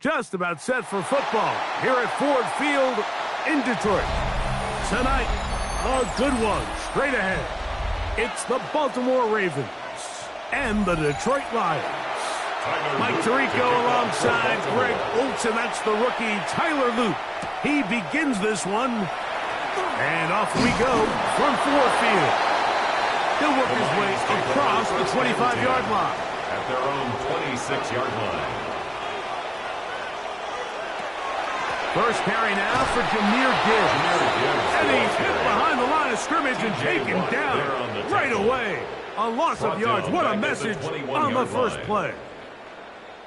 just about set for football here at Ford Field in Detroit. Tonight, a good one straight ahead. It's the Baltimore Ravens and the Detroit Lions. Mike Tirico alongside Greg Olsen. That's the rookie Tyler Luke. He begins this one. And off we go from Ford Field. He'll work his way across the 25-yard line. At their own 26-yard line. First carry now for Jahmyr Gibbs. And he's hit behind the line of scrimmage and taken down right away. A loss of yards. What a message on the first play.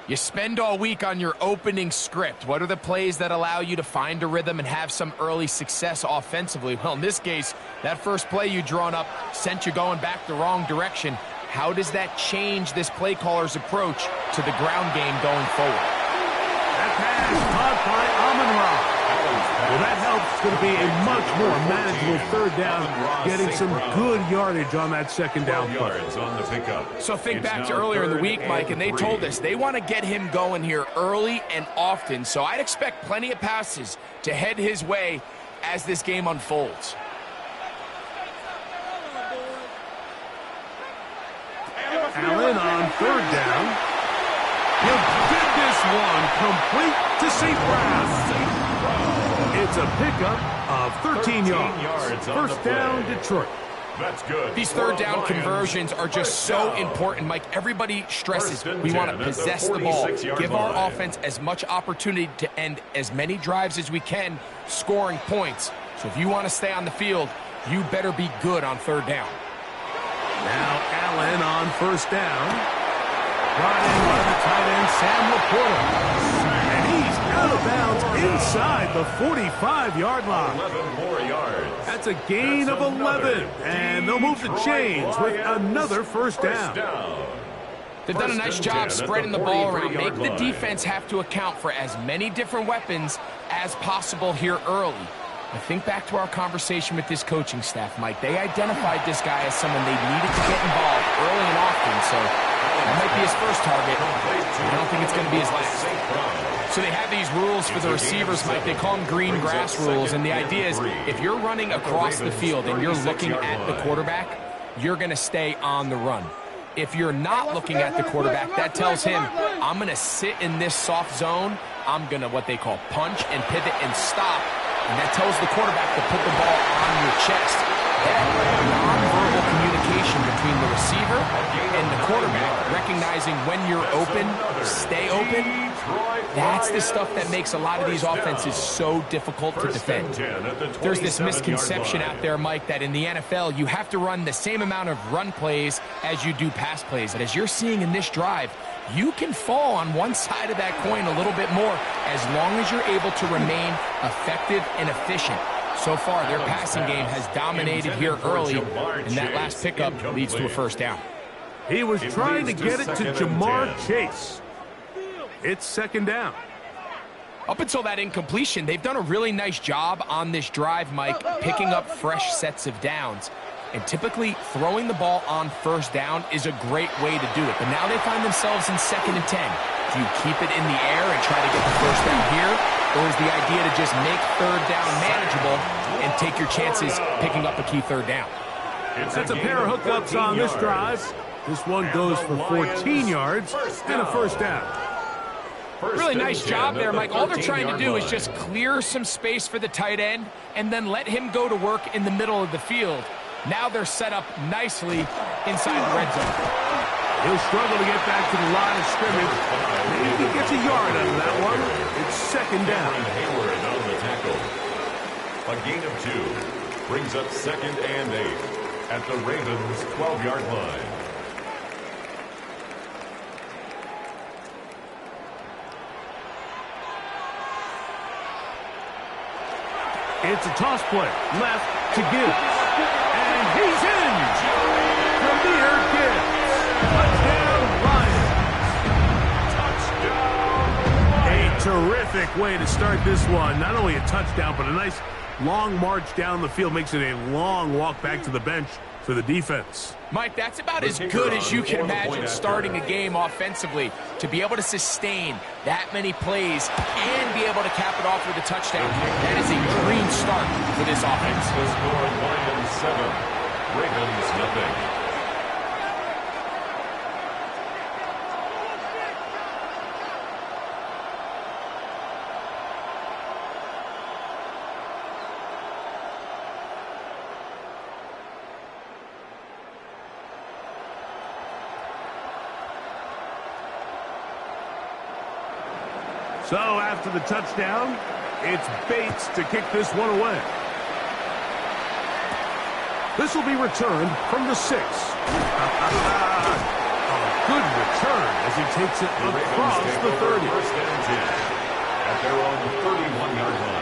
You spend all week on your opening script. What are the plays that allow you to find a rhythm and have some early success offensively? Well, in this case, that first play you drawn up sent you going back the wrong direction. How does that change this play caller's approach to the ground game going forward? That pass caught by Amon-Ra. Well, that helps. It's going to be a much more manageable third down, getting some good yardage on that second down play. On the pickup. So think back to earlier in the week, Mike, and they told us they want to get him going here early and often. So I'd expect plenty of passes to head his way as this game unfolds. Allen on third down. He'll get this one complete to St. Brown. It's a pickup of 13 yards. First down, Detroit. That's good. These third down conversions are just so important, Mike. Everybody stresses we want to possess the ball, give our offense as much opportunity to end as many drives as we can, scoring points. So if you want to stay on the field, you better be good on third down. Now Allen on first down. Brought in by the tight end, Sam Laporta. And he's out of bounds inside the 45-yard line. 11 more yards. That's a gain of 11. And they'll move the chains with another first down. They've done a nice job spreading the ball around. Make the defense have to account for as many different weapons as possible here early. I think back to our conversation with this coaching staff, Mike. They identified this guy as someone they needed to get involved early and often, so that might be his first target. I don't think it's going to be his last. So they have these rules for the receivers, Mike. They call them green grass rules, and the idea is if you're running across the field and you're looking at the quarterback, you're going to stay on the run. If you're not looking at the quarterback, that tells him, I'm going to sit in this soft zone. I'm going to what they call punch and pivot and stop. And that tells the quarterback to put the ball on your chest. That non-verbal communication between the receiver and the quarterback, recognizing when you're open, stay open, that's the stuff that makes a lot of these offenses so difficult to defend. There's this misconception out there, Mike, that in the NFL, you have to run the same amount of run plays as you do pass plays. And as you're seeing in this drive, you can fall on one side of that coin a little bit more as long as you're able to remain effective and efficient. So far, their passing game has dominated here early, and that last pickup leads to a first down. He was trying to get it to Jamar Chase. It's second down. Up until that incompletion, they've done a really nice job on this drive, Mike, picking up fresh sets of downs. And typically, throwing the ball on first down is a great way to do it. But now they find themselves in 2nd and 10. Do you keep it in the air and try to get the first down here? Or is the idea to just make third down manageable and take your chances picking up a key third down? That's a pair of hookups on this drive. This one goes for 14 yards and a first down. Really nice job there, Mike. All they're trying to do is just clear some space for the tight end and then let him go to work in the middle of the field. Now they're set up nicely inside the red zone. He'll struggle to get back to the line of scrimmage. Maybe he gets a yard out of that one. It's second down. Hayward on the tackle. A gain of 2 brings up 2nd and 8 at the Ravens' 12-yard line. It's a toss play, left to Gibbs. And he's in! Jahmyr Gibbs. Touchdown, Lions. A terrific way to start this one. Not only a touchdown, but a nice long march down the field. Makes it a long walk back to the bench for the defense. Mike, that's about as good as you can imagine starting a game offensively. To be able to sustain that many plays and be able to cap it off with a touchdown, that is a dream start for this offense. The score, Lions 7, Ravens nothing. So after the touchdown, it's Bates to kick this one away. This will be returned from the 6. A good return as he takes it across the 30. First and 10 at their own 31-yard line.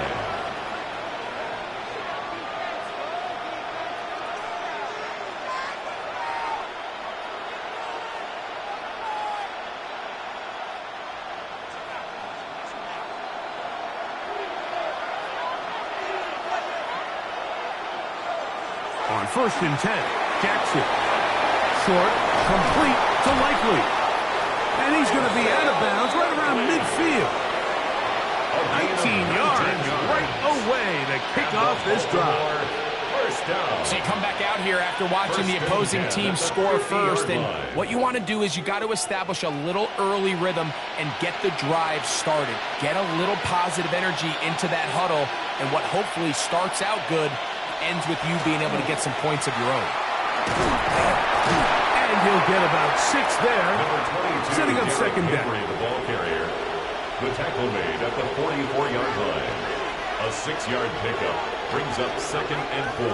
On 1st and 10, Jackson. Short, complete to Likely. And he's going to be out of bounds right around midfield. 19 yards right away to kick off this drive. First down. So you come back out here after watching the opposing team score first, and what you want to do is you got to establish a little early rhythm and get the drive started. Get a little positive energy into that huddle, and what hopefully starts out good ends with you being able to get some points of your own. And he'll get about 6 there, setting up second down. The ball carrier. The tackle made at the 44-yard line. A 6-yard pickup brings up 2nd and 4.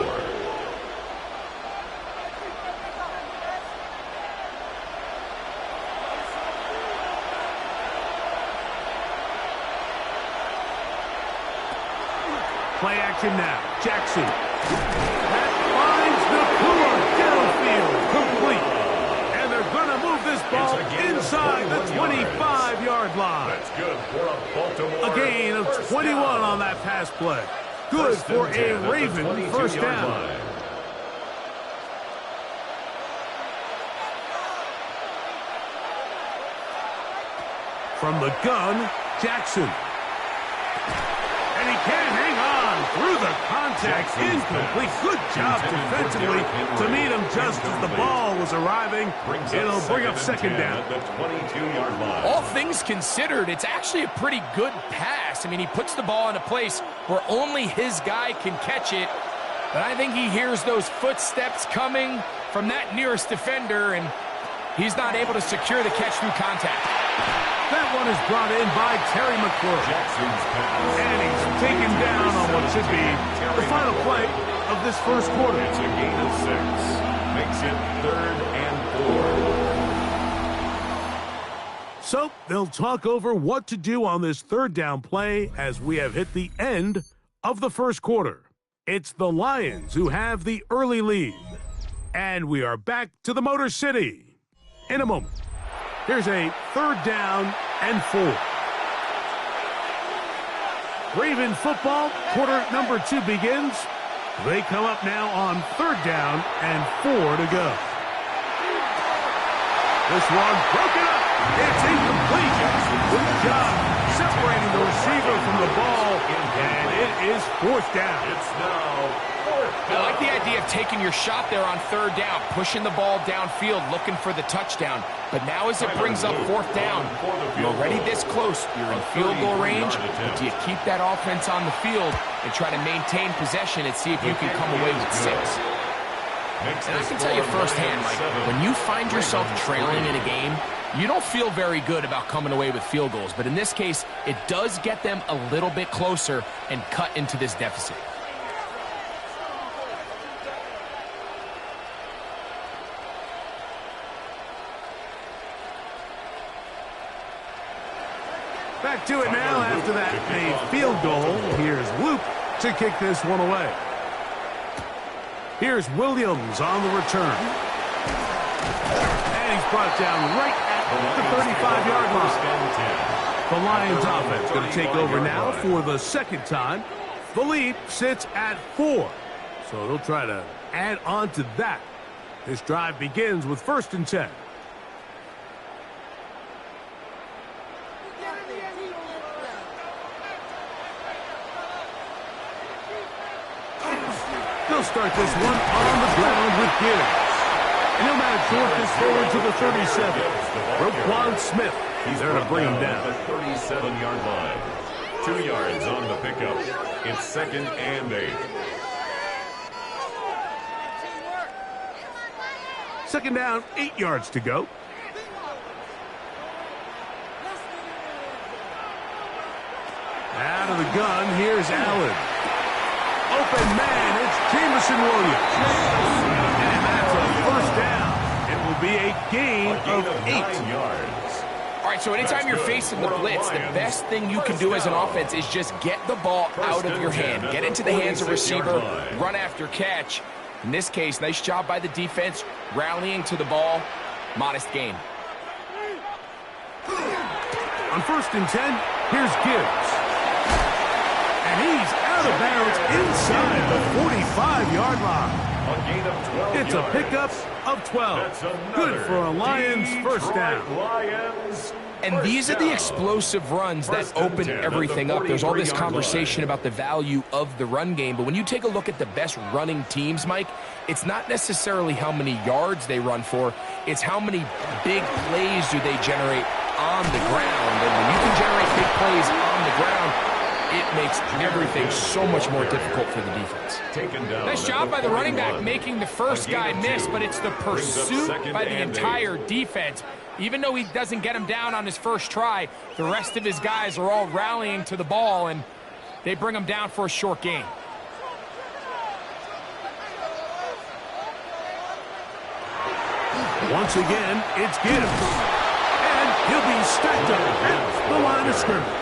Play action now. Jackson. That finds Nakua downfield. Complete. And they're going to move this ball inside the 25-yard line. That's good for a Baltimore. A gain of 21 on that pass play. Good for a Raven first down. From the gun, Jackson. And he can't hang on through the contact. Incomplete. Good job defensively to meet him just as the ball was arriving. It'll bring up second down. The 22-yard line. All things considered, it's actually a pretty good pass. I mean, he puts the ball in a place where only his guy can catch it. But I think he hears those footsteps coming from that nearest defender, and he's not able to secure the catch through contact. That one is brought in by Terry McLaurin. Jackson's pass. And he's taken down on what should be the final play of this first quarter. It's a gain of 6. Makes it 3rd and 4. So they'll talk over what to do on this third down play as we have hit the end of the first quarter. It's the Lions who have the early lead. And we are back to the Motor City in a moment. Here's a 3rd down and 4. Raven football, quarter number 2 begins. They come up now on 3rd down and 4 to go. This one broken up. It's incomplete. Good job separating the receiver from the ball, and it is 4th down. It's now 4th down. I like the idea of taking your shot there on 3rd down, pushing the ball downfield, looking for the touchdown. But now as it brings up 4th down, you're already this close. You're in field goal range. But do you keep that offense on the field and try to maintain possession and see if you can come away with 6? And I can tell you firsthand, Mike, when you find yourself trailing in a game, you don't feel very good about coming away with field goals. But in this case, it does get them a little bit closer and cut into this deficit. Back to it now after that made field goal. Here's Luke to kick this one away. Here's Williams on the return. And he's brought down right at the 35-yard line. The Lions offense going to take over now for the second time. The lead sits at 4. So they'll try to add on to that This drive begins with 1st and 10. They'll start this one on the ground with Gibbs. And he'll now short this forward to the 37. Roquan Smith. He's there to bring him down. The 37-yard line. 2 yards on the pickup. It's 2nd and 8. 2nd down, 8 yards to go. Out of the gun, here's Allen. Open man, it's Jameson Williams. And that's a 1st down. It will be a gain of 8 yards. All right, so anytime you're facing the blitz, the best thing you can do as an offense is just get the ball out of your hand. Get into the hands of receiver, run after catch. In this case, nice job by the defense, rallying to the ball. Modest gain. On 1st and 10, here's Gibbs. And he's out of bounds inside the 45-yard line. A gain of 12 It's a pickup of 12. Good for a Lions 1st down. And these are the explosive runs that open everything up. There's all this conversation about the value of the run game, but when you take a look at the best running teams, Mike, it's not necessarily how many yards they run for, it's how many big plays do they generate on the ground. And when you can generate big plays on the ground, it makes everything so much more difficult for the defense. Nice job by the running back making the first guy miss, but it's the pursuit by the entire defense. Even though he doesn't get him down on his first try, the rest of his guys are all rallying to the ball, and they bring him down for a short gain. Once again, it's Gibbs. And he'll be stacked up at the line of scrimmage.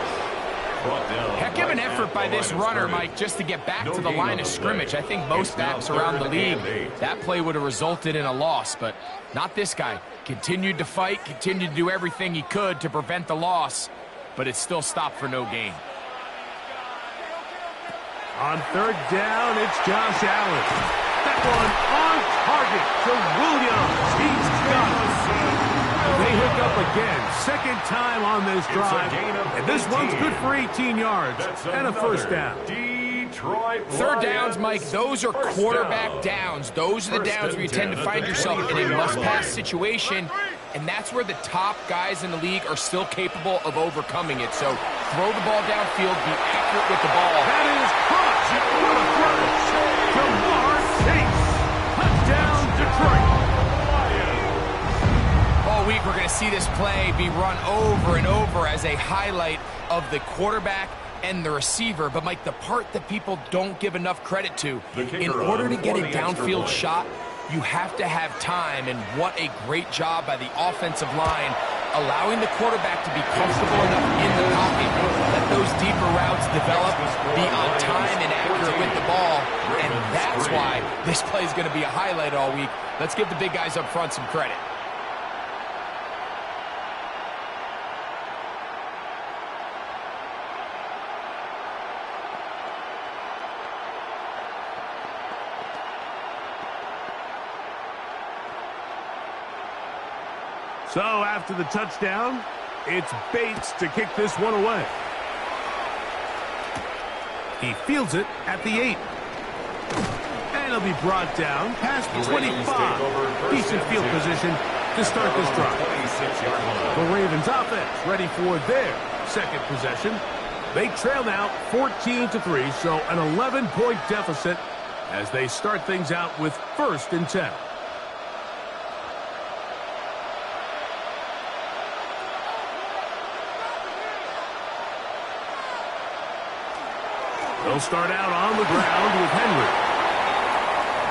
Heck of an effort by this runner, Mike, just to get back to the line of scrimmage. I think most backs around the league, that play would have resulted in a loss, but not this guy. Continued to fight, continued to do everything he could to prevent the loss, but it still stopped for no gain. On 3rd down, it's Josh Allen. That one on target to Williams. He's got it. They hook up again. 2nd time on this drive. And this one's good for 18 yards and a 1st down. 3rd downs, Mike, those are quarterback downs. Those are the downs where you tend to find yourself in a must-pass situation, and that's where the top guys in the league are still capable of overcoming it. So throw the ball downfield, be accurate with the ball. That is caught. Jamar Chase. Touchdown, Detroit. All week we're going to see this play be run over and over as a highlight of the quarterback and the receiver. But, Mike, the part that people don't give enough credit to, in order to get a downfield shot, you have to have time, and what a great job by the offensive line, allowing the quarterback to be comfortable enough in the pocket, let those deeper routes develop, be on time and accurate with the ball, and that's why this play is going to be a highlight all week. Let's give the big guys up front some credit. So after the touchdown, it's Bates to kick this one away. He fields it at the 8. And he'll be brought down past the 25. Decent field position to start this drive. The Ravens offense ready for their 2nd possession. They trail now 14-3, so an 11-point deficit as they start things out with 1st and 10. They'll start out on the ground with Henry.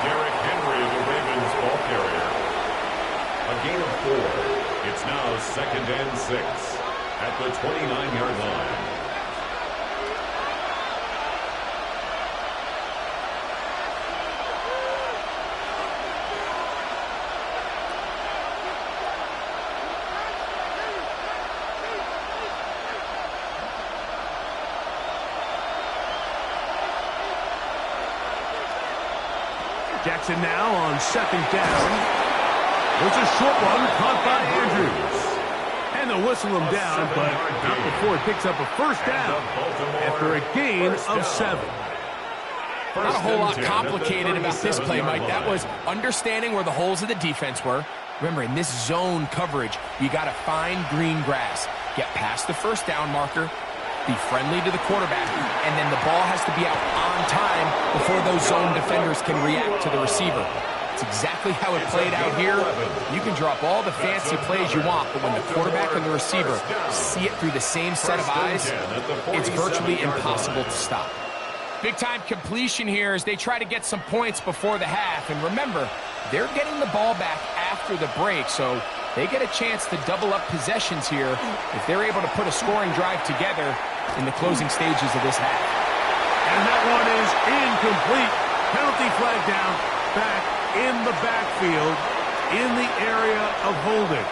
Derrick Henry, the Ravens ball carrier. A gain of 4. It's now 2nd and 6 at the 29-yard line. Jackson now on 2nd down. There's a short one caught by Andrews. And they'll whistle him down, but not before he picks up a first down after a gain of 7. Not a whole lot complicated about this play, Mike. That was understanding where the holes of the defense were. Remember, in this zone coverage, you got to find green grass. Get past the first down marker, be friendly to the quarterback, and then the ball has to be out on time before those zone defenders can react to the receiver. It's exactly how it played out here. You can drop all the fancy plays you want, but when the quarterback and the receiver see it through the same set of eyes, it's virtually impossible to stop. Big-time completion here as they try to get some points before the half. And remember, they're getting the ball back after the break, so they get a chance to double up possessions here if they're able to put a scoring drive together in the closing stages of this half. And that one is incomplete. Penalty flag down, back in the backfield, in the area of holding.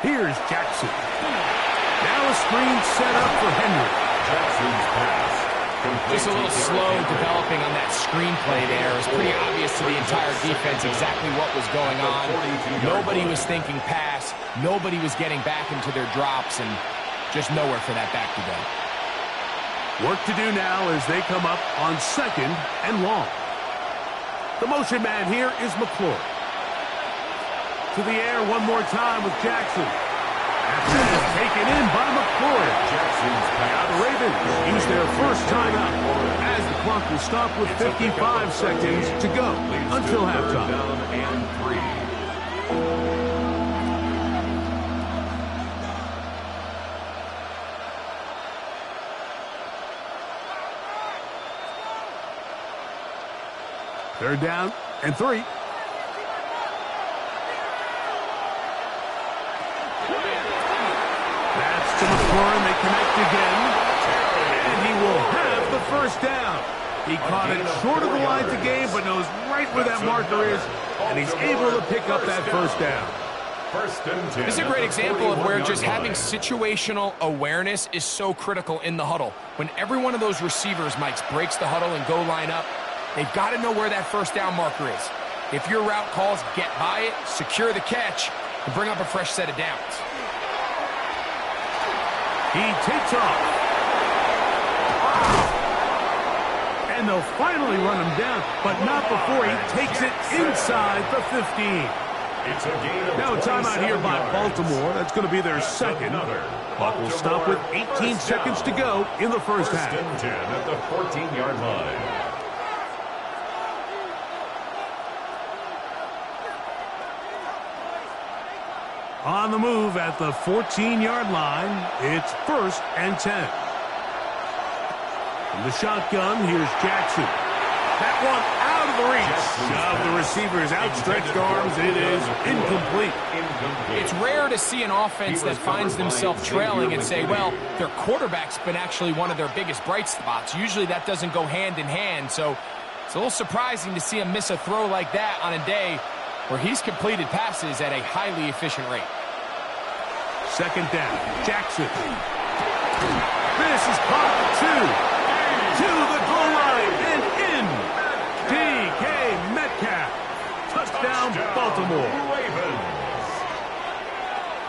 Here's Jackson. Now a screen set up for Henry. Jackson's pass. Just a little slow developing on that screenplay there. It was pretty obvious to the entire defense exactly what was going on. Nobody was thinking pass. Nobody was getting back into their drops, and just nowhere for that back to go. Work to do now as they come up on 2nd and long. The motion man here is McClure. To the air one more time with Jackson. After that is taken in by McCoy. Now the Ravens use their first timeout as the clock will stop with 55 seconds to go until halftime. Third down and 3. To McLaurin, they connect again, and he will have the first down. He caught it short of the line to gain, but knows right where that marker is, and he's able to pick up that first down. This is a great example of where just having situational awareness is so critical in the huddle. When every one of those receivers, Mike, breaks the huddle and go line up, they've got to know where that first down marker is. If your route calls, get by it, secure the catch, and bring up a fresh set of downs. He takes off. And they'll finally run him down, but not before he takes it inside the 15. It's a gain of now a timeout here by Baltimore. That's going to be their second. Clock will stop with 18 seconds to go in the first half. 10 at the 14-yard line. On the move at the 14-yard line, it's 1st and 10. From the shotgun, here's Jackson. That one out of the reach of the receiver's outstretched arms. It is incomplete. It's rare to see an offense that finds themselves trailing and say, well, their quarterback's been actually one of their biggest bright spots. Usually that doesn't go hand in hand, so it's a little surprising to see him miss a throw like that on a day where he's completed passes at a highly efficient rate. 2nd down, Jackson. This is caught at 2. To the goal line and in. DK Metcalf. Touchdown, Baltimore.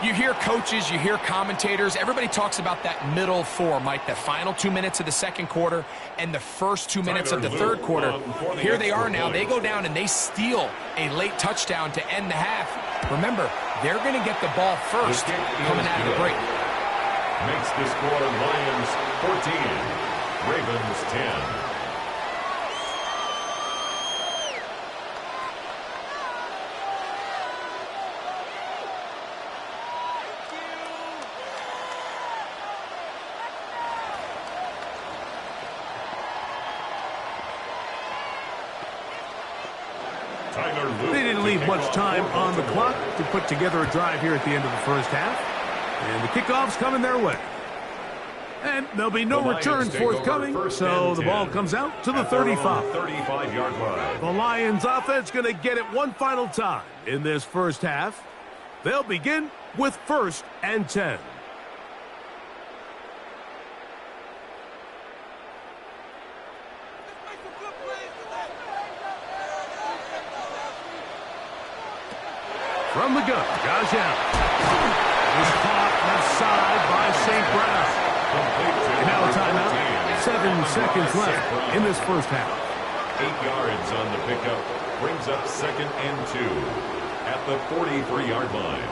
You hear coaches, you hear commentators, everybody talks about that middle 4, Mike, the final 2 minutes of the second quarter and the first 2 minutes of the third quarter. Here they are now. They go down and they steal a late touchdown to end the half. Remember, they're going to get the ball first coming out of the break. Makes the score Lions 14, Ravens 10. They didn't leave much time on the clock to put together a drive here at the end of the first half. And the kickoff's coming their way. And there'll be no return forthcoming, so the ball comes out to the 35. 35-yard line. The Lions offense going to get it one final time in this first half. They'll begin with 1st and 10. From the gun, Josh Allen. Was caught left side by St. Brown. And now a timeout. 7 seconds left in this first half. 8 yards on the pickup. Brings up 2nd and 2 at the 43-yard line.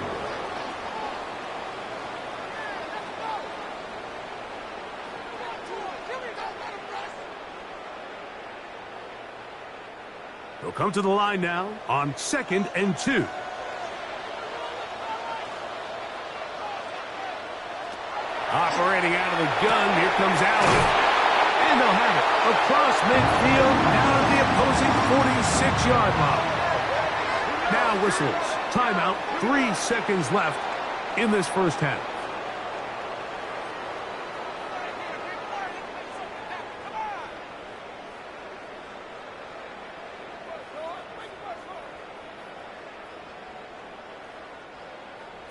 They'll come to the line now on 2nd and 2. Operating out of the gun, here comes Allen. And they'll have it across midfield, down at the opposing 46-yard line. Now whistles. Timeout, 3 seconds left in this first half.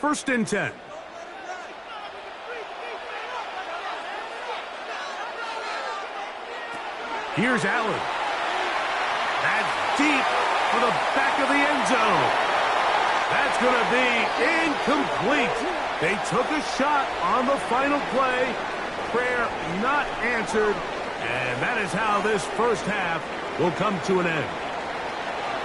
First and 10. Here's Allen. That's deep for the back of the end zone. That's going to be incomplete. They took a shot on the final play. Prayer not answered. And that is how this first half will come to an end.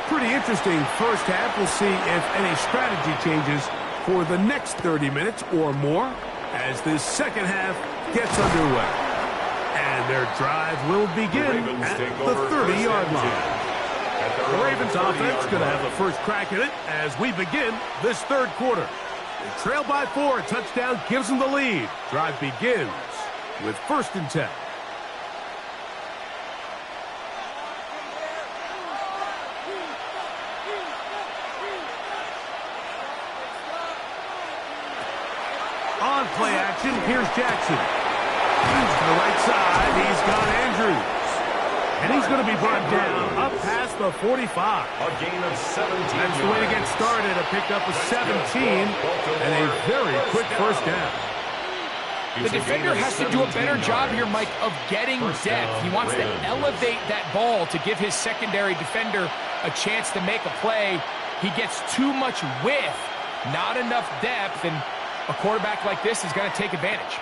Pretty interesting first half. We'll see if any strategy changes for the next 30 minutes or more as this second half gets underway. And their drive will begin at the 30-yard line. The Ravens offense going to have the first crack at it as we begin this third quarter. They trail by 4. A touchdown gives them the lead. Drive begins with 1st and 10. On play action, here's Jackson. He's to the right side. He's got Andrews. And he's going to be brought down up past the 45. A gain of 17 yards. That's the way to get started. A pickup of 17 and a very quick first down. The defender has to do a better job here, Mike, of getting depth. He wants to elevate that ball to give his secondary defender a chance to make a play. He gets too much width, not enough depth, and a quarterback like this is going to take advantage.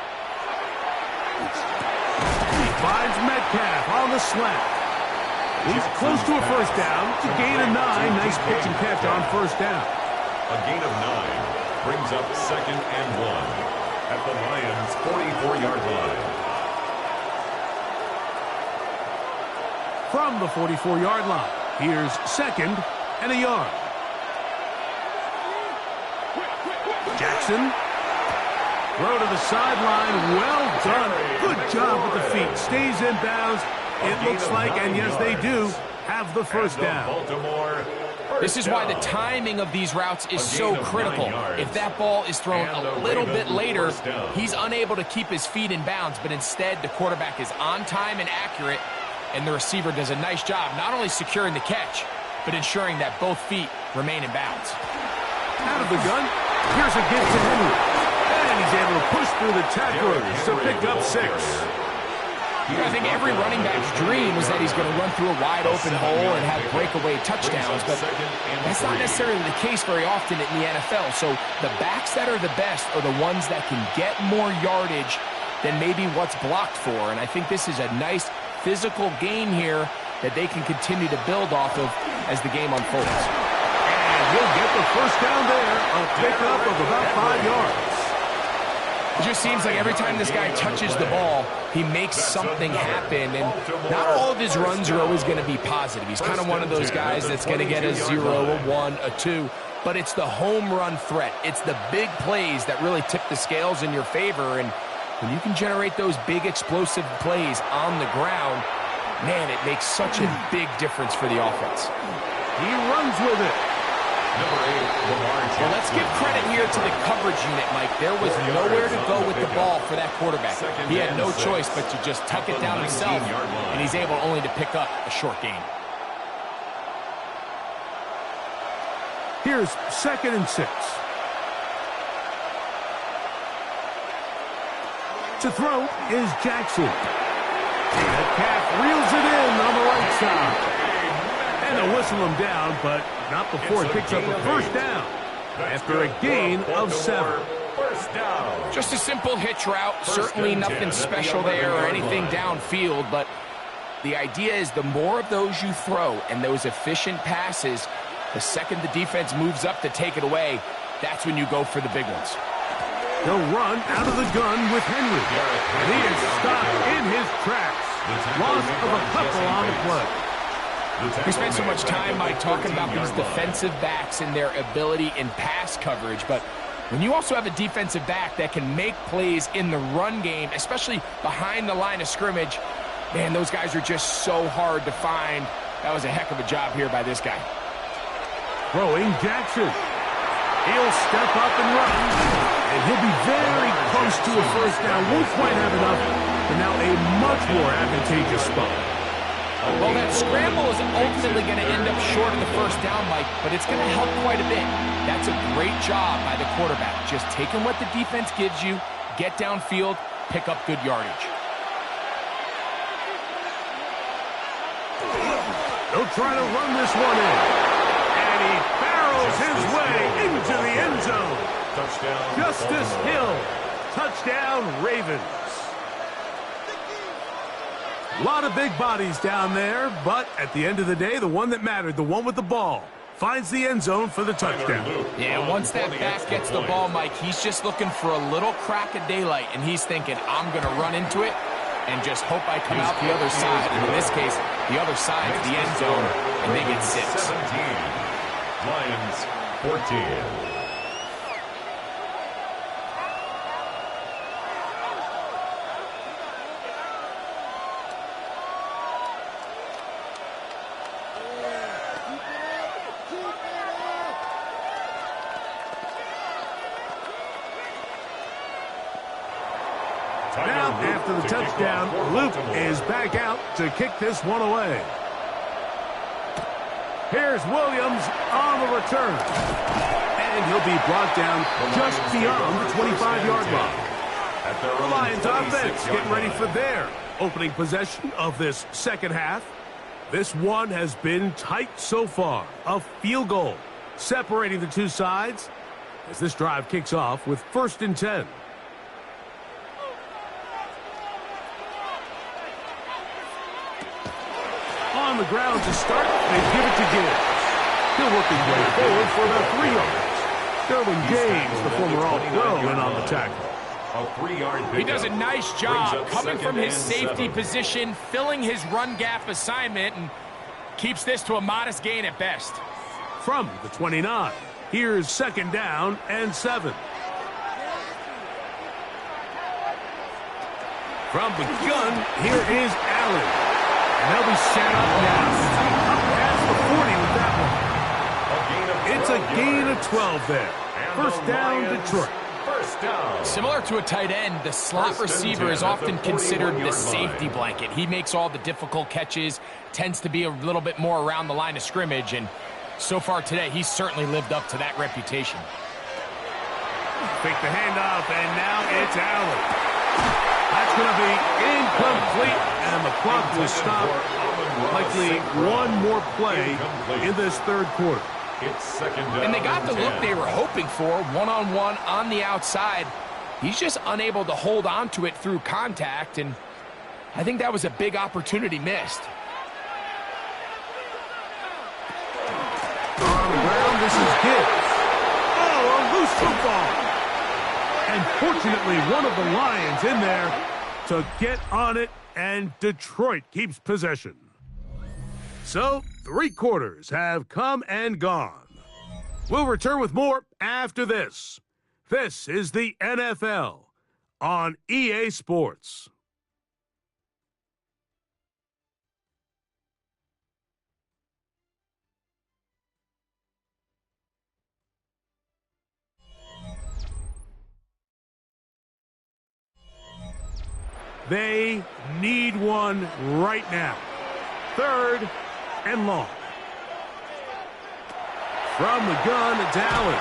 He finds Metcalf on the slant. He's close to a first down to gain a 9. Nice pitch and catch on first down. A gain of 9 brings up 2nd and 1 at the Lions' 44-yard line. From the 44-yard line, here's 2nd and a yard. Jackson. Throw to the sideline. Well done. Good job with the feet. Stays in bounds. It looks like, and yes, they do, have the first down. This is why the timing of these routes is so critical. If that ball is thrown a little bit later, he's unable to keep his feet in bounds, but instead the quarterback is on time and accurate, and the receiver does a nice job not only securing the catch, but ensuring that both feet remain in bounds. Out of the gun, here's a gift to Henry. And he's able to push through the tacklers to pick up 6. I think every running back's dream is that he's going to run through a wide open hole and have breakaway touchdowns, but that's not necessarily the case very often in the NFL. So the backs that are the best are the ones that can get more yardage than maybe what's blocked for. And I think this is a nice physical gain here that they can continue to build off of as the game unfolds. And he'll get the first down there, a pickup of about 5 yards. It just seems like every time this guy touches the ball, he makes something happen, and not all of his runs are always going to be positive. He's kind of one of those guys that's going to get a 0, a 1, a 2, but it's the home run threat. It's the big plays that really tip the scales in your favor, and when you can generate those big explosive plays on the ground, man, it makes such a big difference for the offense. He runs with it. Number 8. Well, let's give credit here to the coverage unit, Mike. There was nowhere to go with the ball for that quarterback. He had no choice but to just tuck it down himself, and he's able only to pick up a short gain. Here's 2nd and 6. To throw is Jackson. Metcalf reels it in on the right side. And they'll whistle him down, but not before he picks up a first down after a gain of 7. Just a simple hitch route. Certainly nothing special there or anything downfield, but the idea is the more of those you throw and those efficient passes, the second the defense moves up to take it away, that's when you go for the big ones. They'll run out of the gun with Henry. And he is stopped in his tracks. Loss of a couple on the play. We spend so much time, Mike, talking about these defensive backs and their ability in pass coverage, but when you also have a defensive back that can make plays in the run game, especially behind the line of scrimmage, man, those guys are just so hard to find. That was a heck of a job here by this guy. Throwing Jackson. He'll step up and run, and he'll be very close to a first down. Won't quite have enough, but now a much more advantageous spot. Well, that scramble is ultimately going to end up short of the first down, Mike, but it's going to help quite a bit. That's a great job by the quarterback. Just taking what the defense gives you, get downfield, pick up good yardage. They'll try to run this one in. And he barrels his way into the end zone. Touchdown. Justice Hill. Touchdown, Ravens. A lot of big bodies down there, but at the end of the day, the one that mattered, the one with the ball, finds the end zone for the touchdown. Yeah, once that back gets the ball, Mike, he's just looking for a little crack of daylight, and he's thinking, I'm going to run into it and just hope I come out the other side. And in this case, the other side is the end zone, and they get 6. 17. Lions 14. Now, after the touchdown, Luke is back out to kick this one away. Here's Williams on the return. And he'll be brought down just beyond the 25-yard line. The Lions offense getting ready for their opening possession of this second half. This one has been tight so far. A field goal separating the two sides as this drive kicks off with 1st and 10. On the ground to start, they give it to Gibbs. He'll work his way forward for about 3 yards. Derwin James, the former All-Pro, in on the tackle. A 3-yard pickup. He does a nice job coming from his safety position, filling his run gap assignment, and keeps this to a modest gain at best. From the 29, here's 2nd down and 7. From the gun, here is Allen. And they'll be set up now. Up past the 40 with that one. It's a gain of 12 there. First down, Detroit. First down. Similar to a tight end, the slot receiver is often considered the safety blanket. He makes all the difficult catches, tends to be a little bit more around the line of scrimmage, and so far today, he's certainly lived up to that reputation. Fake the handoff, and now it's Allen. That's going to be incomplete, and the clock will stop. Likely one more play in this third quarter. It's 2nd down. And they got the look they were hoping for, one-on-one on the outside. He's just unable to hold on to it through contact, and I think that was a big opportunity missed. On the ground, this is Gibbs. Oh, a loose football. And fortunately, one of the Lions in there to get on it, and Detroit keeps possession. So, 3 quarters have come and gone. We'll return with more after this. This is the NFL on EA Sports. They need one right now. 3rd and long. From the gun, it's Allen.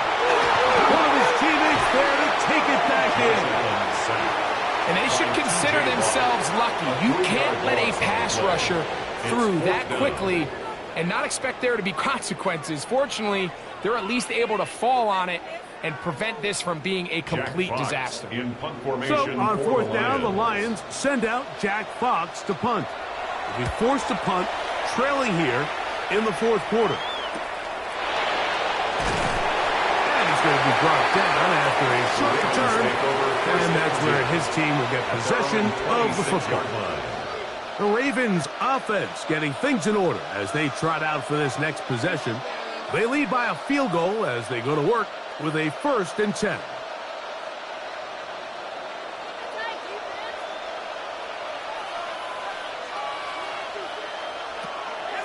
One of his teammates there to take it back in. And they should consider themselves lucky. You can't let a pass rusher through that quickly and not expect there to be consequences. Fortunately, they're at least able to fall on it and prevent this from being a complete disaster. So on 4th down, the Lions send out Jack Fox to punt. He'll be forced to punt, trailing here in the 4th quarter. And he's going to be brought down after a short return, and that's where his team will get possession of the football. The Ravens offense getting things in order as they trot out for this next possession. They lead by a field goal as they go to work with a 1st and 10.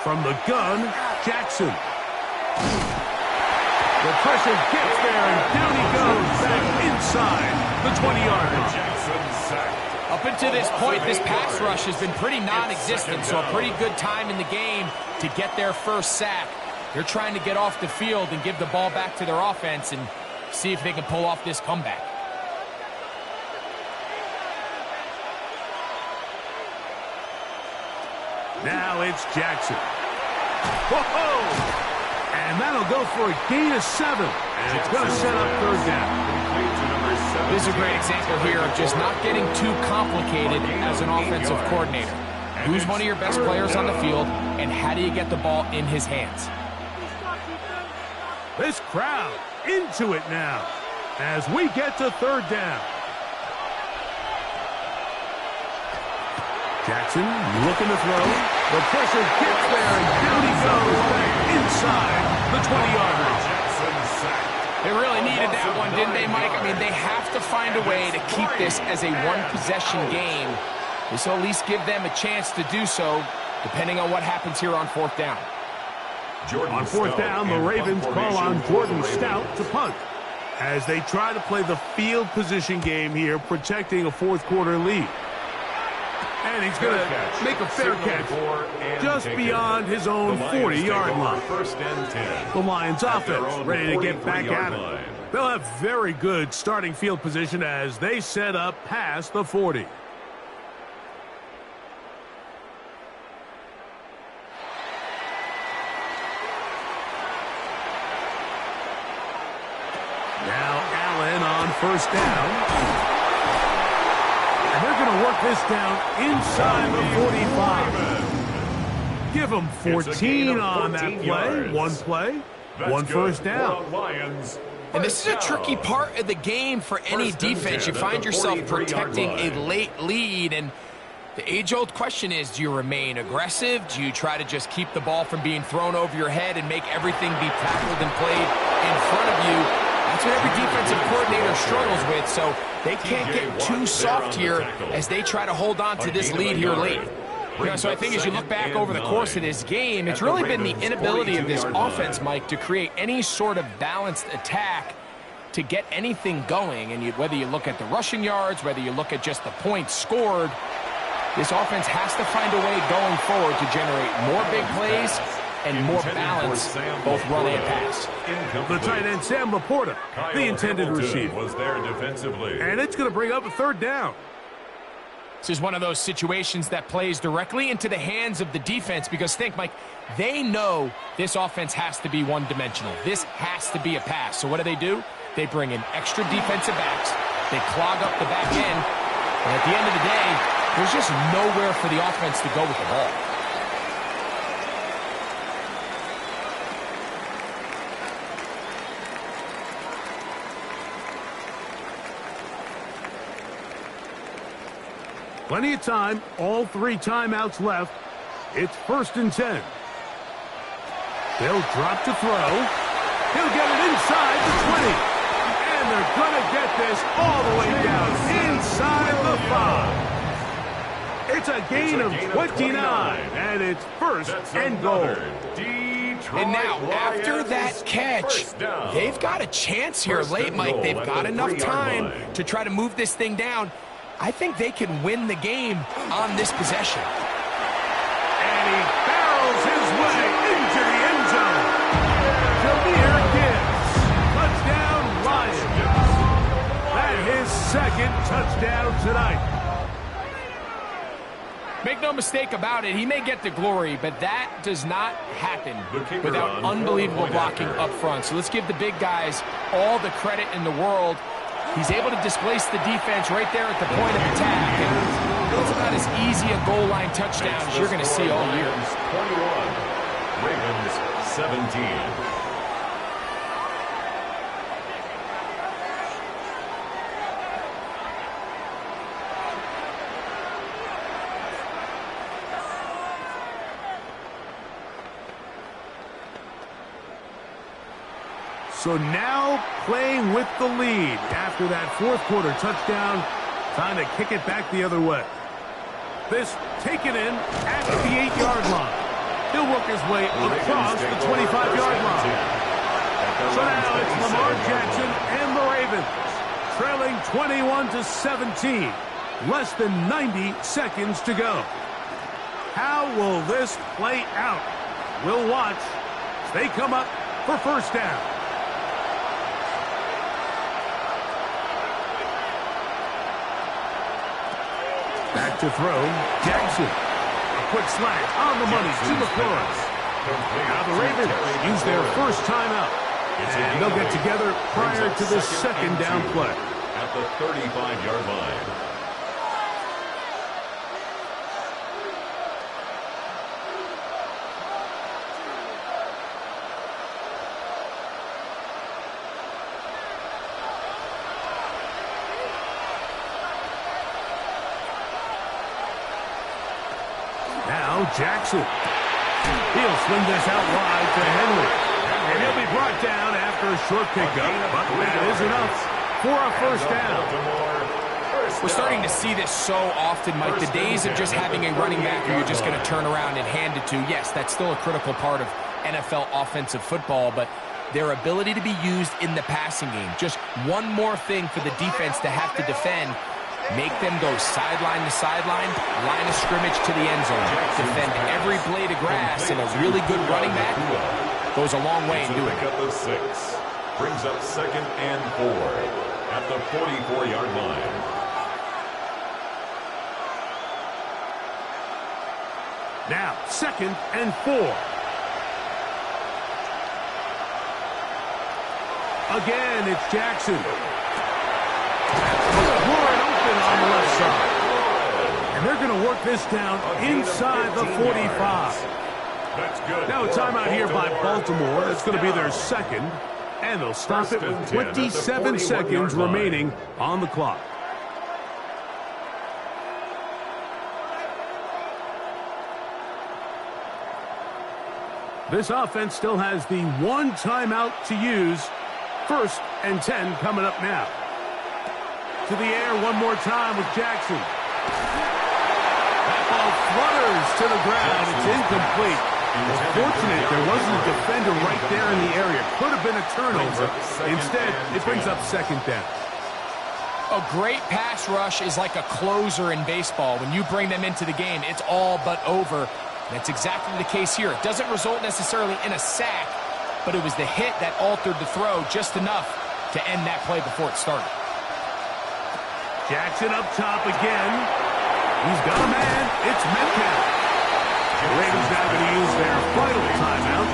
From the gun, Jackson. The pressure gets there, and down he goes back inside the 20-yard line. Jackson sacked. Up until this point, this pass rush has been pretty non-existent, so a pretty good time in the game to get their first sack. They're trying to get off the field and give the ball back to their offense and see if they can pull off this comeback. Now it's Jackson. Whoa! And that'll go for a gain of 7. And it's going to set up 3rd down. This is a great example here of just not getting too complicated as an offensive coordinator. Who's one of your best players on the field, and how do you get the ball in his hands? This crowd into it now as we get to 3rd down. Jackson looking to throw. The pressure gets there, and down he goes back inside the 20-yard line. They really needed that one, didn't they, Mike? I mean, they have to find a way to keep this as a one-possession game. This will at least give them a chance to do so, depending on what happens here on 4th down. On 4th down, the Ravens call on Jordan Stout to punt as they try to play the field position game here, protecting a 4th quarter lead. And he's going to make a fair catch just beyond his own 40-yard line. 1st and 10. The Lions offense ready to get back at it. They'll have very good starting field position as they set up past the 40. Now Allen on 1st down. And they're going to work this down inside the 45. Give them 14 on that play. One play, one 1st down. And this is a tricky part of the game for any defense. You find yourself protecting a late lead, and the age-old question is, do you remain aggressive? Do you try to just keep the ball from being thrown over your head and make everything be tackled and played in front of you? That's what every defensive coordinator struggles with, so they can't get too soft here as they try to hold on to this lead here late. You know, so I think as you look back over the course of this game, it's really been the inability of this offense, Mike, to create any sort of balanced attack to get anything going. And whether you look at the rushing yards, whether you look at just the points scored, this offense has to find a way going forward to generate more big plays and more balance, both run and pass. The tight end, Sam Laporta, the intended receiver. Was there defensively. And it's going to bring up a 3rd down. This is one of those situations that plays directly into the hands of the defense because think, Mike, they know this offense has to be one-dimensional. This has to be a pass. So what do? They bring in extra defensive backs. They clog up the back end. And at the end of the day, there's just nowhere for the offense to go with the ball. Plenty of time, all 3 timeouts left. It's 1st and 10. They'll drop to throw. He'll get it inside the 20. And they're going to get this all the way down inside the 5. It's a gain of 29, and it's 1st and goal. And now, after that catch, they've got a chance here late, Mike. They've got enough time to try to move this thing down. I think they can win the game on this possession. And he barrels his way into the end zone. Jahmyr Gibbs. Touchdown, Lions. That's his second touchdown tonight. Make no mistake about it, he may get the glory, but that does not happen without unbelievable blocking up front. So let's give the big guys all the credit in the world. He's able to displace the defense right there at the point of attack. And it's about as easy a goal line touchdown as you're going to see all year. 21, Ravens 17. So now playing with the lead after that fourth quarter touchdown. Time to kick it back the other way. This taken in at the 8-yard line. He'll work his way across the 25-yard line. So now it's Lamar Jackson and the Ravens trailing 21-17. Less than 90 seconds to go. How will this play out? We'll watch as they come up for first down. Back to throw, Jackson. A quick slant on the money to the floor. Now the Ravens use their first timeout. And they'll get together prior to the second down play. At the 35-yard line. Jackson. He'll swing this out wide to Henry. And he'll be brought down after a short pickup. But that is enough for a first down. We're starting to see this so often, Mike. The days of just having a running back who you're just going to turn around and hand it to, yes, that's still a critical part of NFL offensive football, but their ability to be used in the passing game. Just one more thing for the defense to have to defend. Make them go sideline to sideline, line of scrimmage to the end zone. Defend every blade of grass, and a really good running back goes a long way in doing it. Pick up the 6. Brings up 2nd and 4 at the 44-yard line. Now, 2nd and 4. Again, it's Jackson. On the left side. And they're going to work this down inside the 45. Now a timeout here by Baltimore. That's going to be their second. And they'll stop it with 27 seconds remaining on the clock. This offense still has the one timeout to use. 1st and 10 coming up now. To the air one more time with Jackson. That ball flutters to the ground. It's incomplete. It's fortunate there wasn't a defender right there in the area. Could have been a turnover. Instead, it brings up 2nd down. A great pass rush is like a closer in baseball. When you bring them into the game, it's all but over. That's exactly the case here. It doesn't result necessarily in a sack, but it was the hit that altered the throw just enough to end that play before it started. Jackson up top again. He's got a man. It's Metcalf. The Ravens now going to use their final timeout.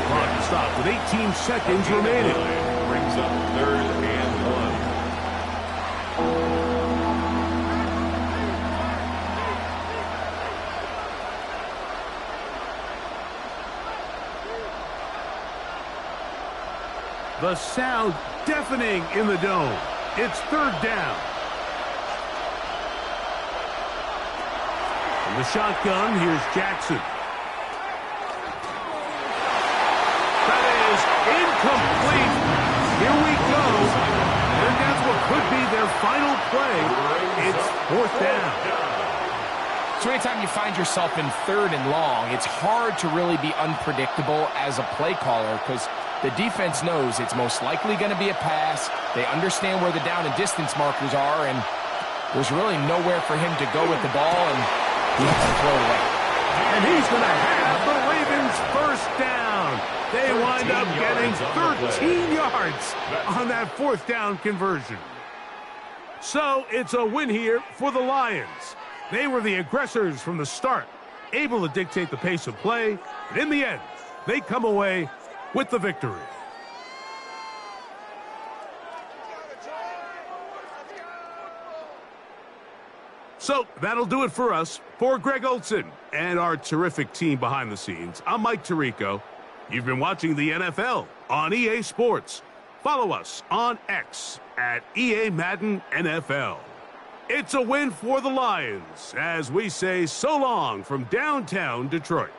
Clock stopped with 18 seconds remaining. Brings up 3rd and 1. The sound deafening in the dome. It's 3rd down. From the shotgun, here's Jackson. That is incomplete. Here we go. And that's what could be their final play. It's 4th down. So anytime you find yourself in 3rd and long, it's hard to really be unpredictable as a play caller because the defense knows it's most likely going to be a pass. They understand where the down and distance markers are, and There's really nowhere for him to go with the ball, and he has to throw it away. And he's going to have the Ravens first down. They wind up getting 13 yards on that fourth down conversion. So it's a win here for the Lions. They were the aggressors from the start, able to dictate the pace of play, and in the end, they come away with the victory. So that'll do it for us. For Greg Olsen and our terrific team behind the scenes, I'm Mike Tirico. You've been watching the NFL on EA Sports. Follow us on X at EA Madden NFL. It's a win for the Lions as we say so long from downtown Detroit.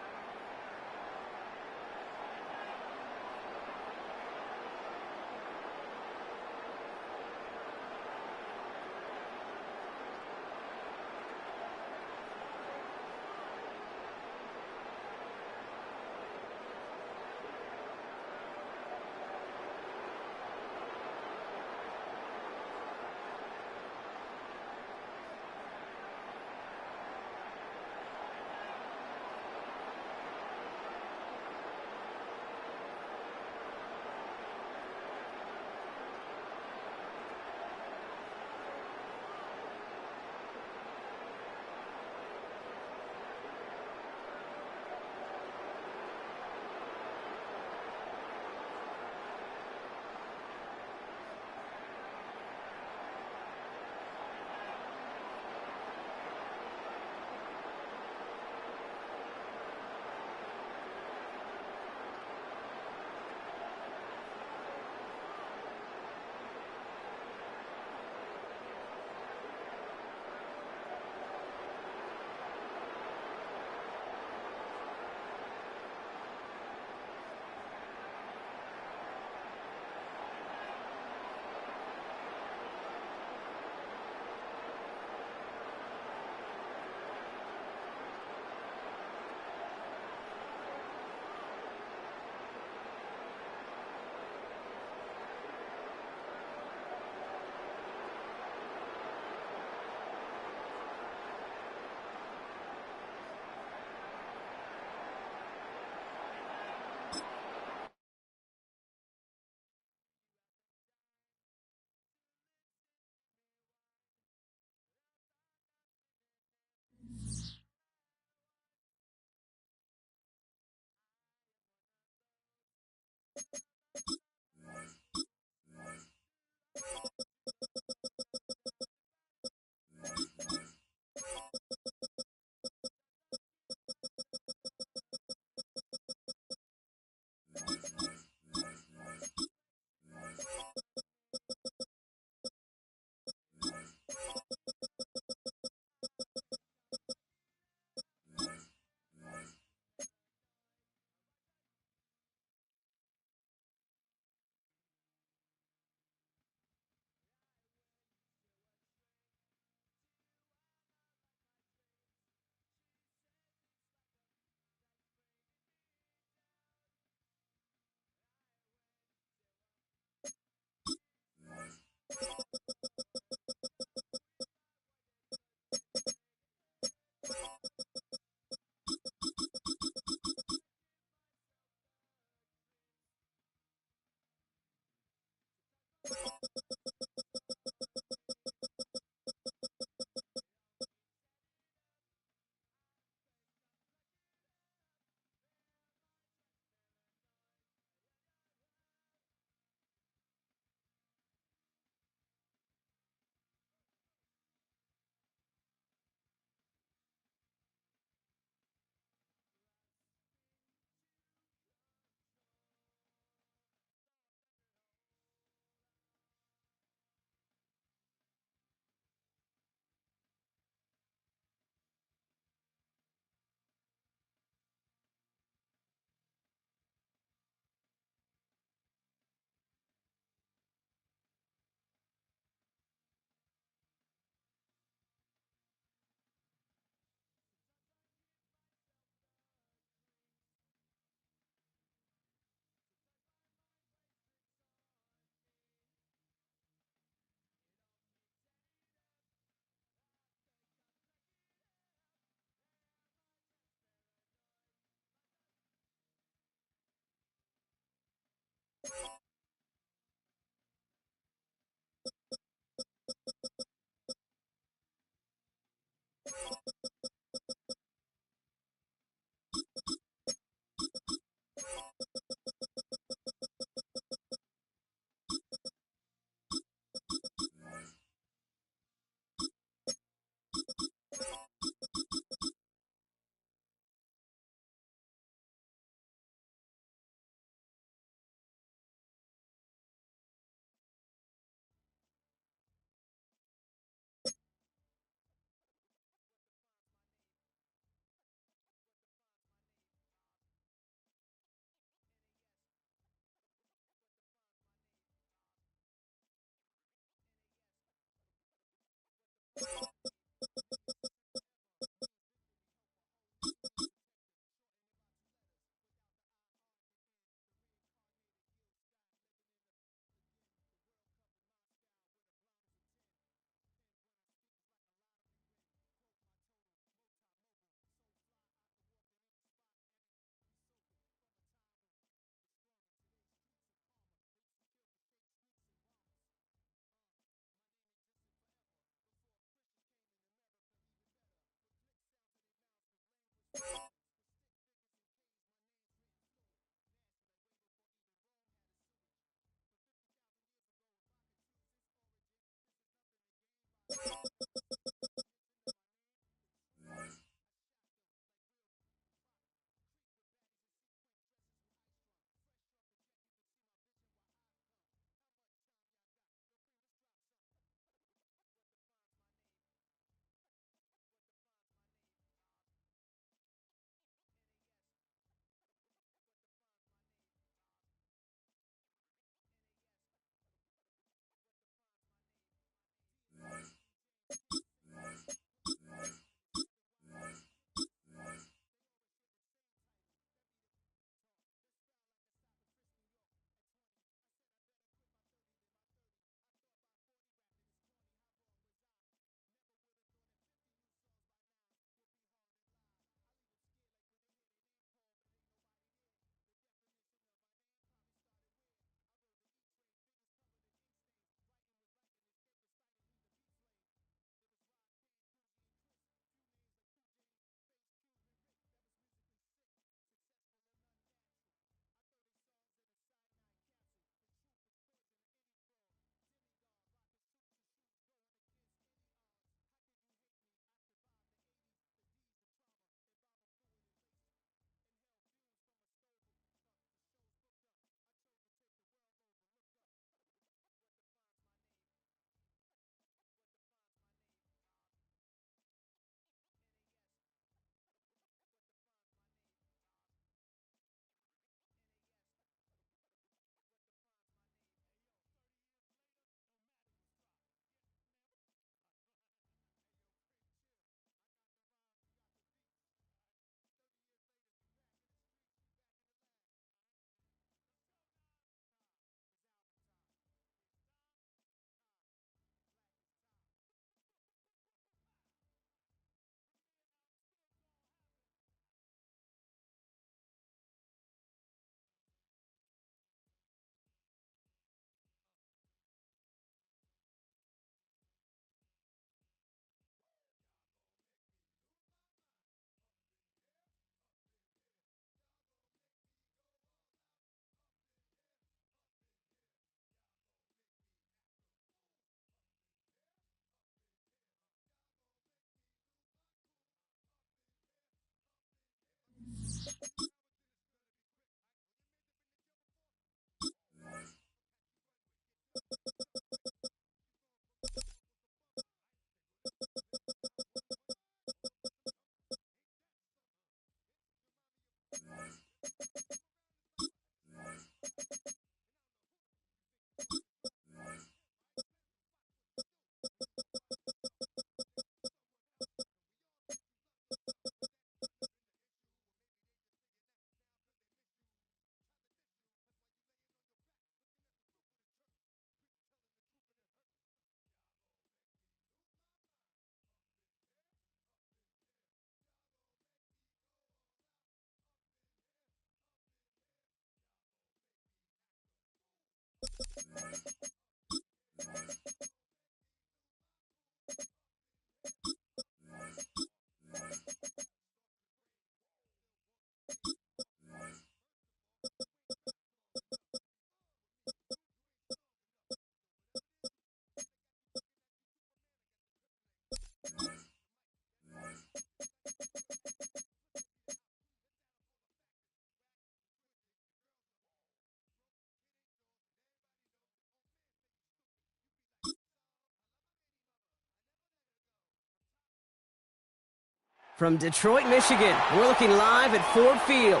From Detroit, Michigan, we're looking live at Ford Field.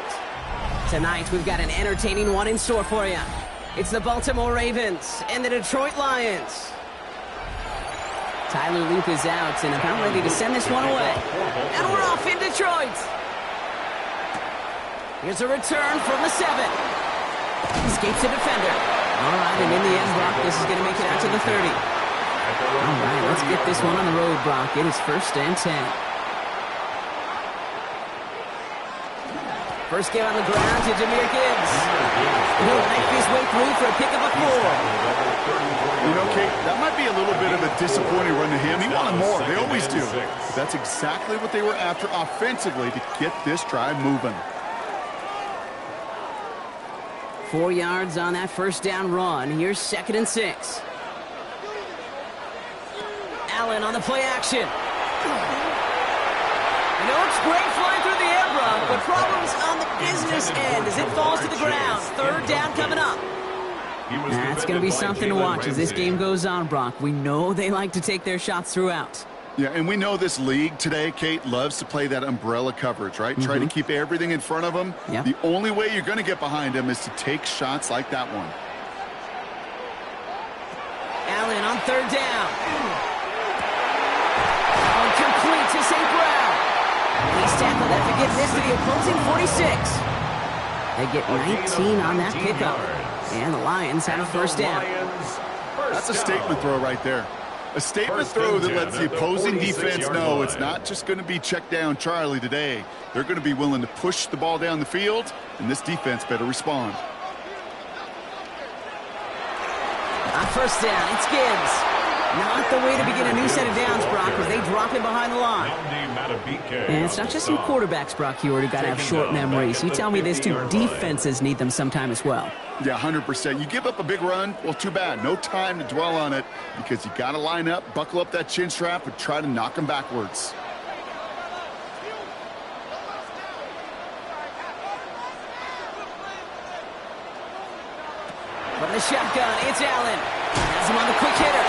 Tonight, we've got an entertaining one in store for you. It's the Baltimore Ravens and the Detroit Lions. Tyler Loop is out and about ready to send this one away. And we're off in Detroit. Here's a return from the 7. Escapes the defender. All right, and in the end, Brock, this is going to make it out to the 30. All right, let's get this one on the road, Brock. It is 1st and 10. First game on the ground to Jahmyr Gibbs. He'll make his way through for a pick of a 4. You know, Kate, that might be a little bit of a disappointing run to him. He wanted more. They always do. But that's exactly what they were after offensively to get this drive moving. 4 yards on that first down run. Here's 2nd and 6. Allen on the play action. It looks great flying through the air, Brock, but problems on the business end as it falls to the ground. 3rd down coming up. That's going to be something to watch as this game goes on, Brock. We know they like to take their shots throughout. Yeah, and we know this league today, Kate, loves to play that umbrella coverage, right? Try to keep everything in front of them. Yep. The only way you're going to get behind them is to take shots like that one. Allen on 3rd down. Complete to St. Brown. He's tackled after getting this to the opposing 46. They get 19 on that pickup. And the Lions have a 1st down. That's a statement throw right there. A statement throw that lets the opposing defense know it's not just going to be check down Charlie today. They're going to be willing to push the ball down the field, and this defense better respond. On 1st down, it's Gibbs. Not the way to begin a new set of downs, Brock, as they drop him behind the line. And it's not just some quarterbacks, Brock, you got to have short memories. You tell me this too, defenses need them sometime as well. Yeah, 100%. You give up a big run, well, too bad. No time to dwell on it because you got to line up, buckle up that chin strap, and try to knock them backwards. From the shotgun, it's Allen. Has him on the quick hitter.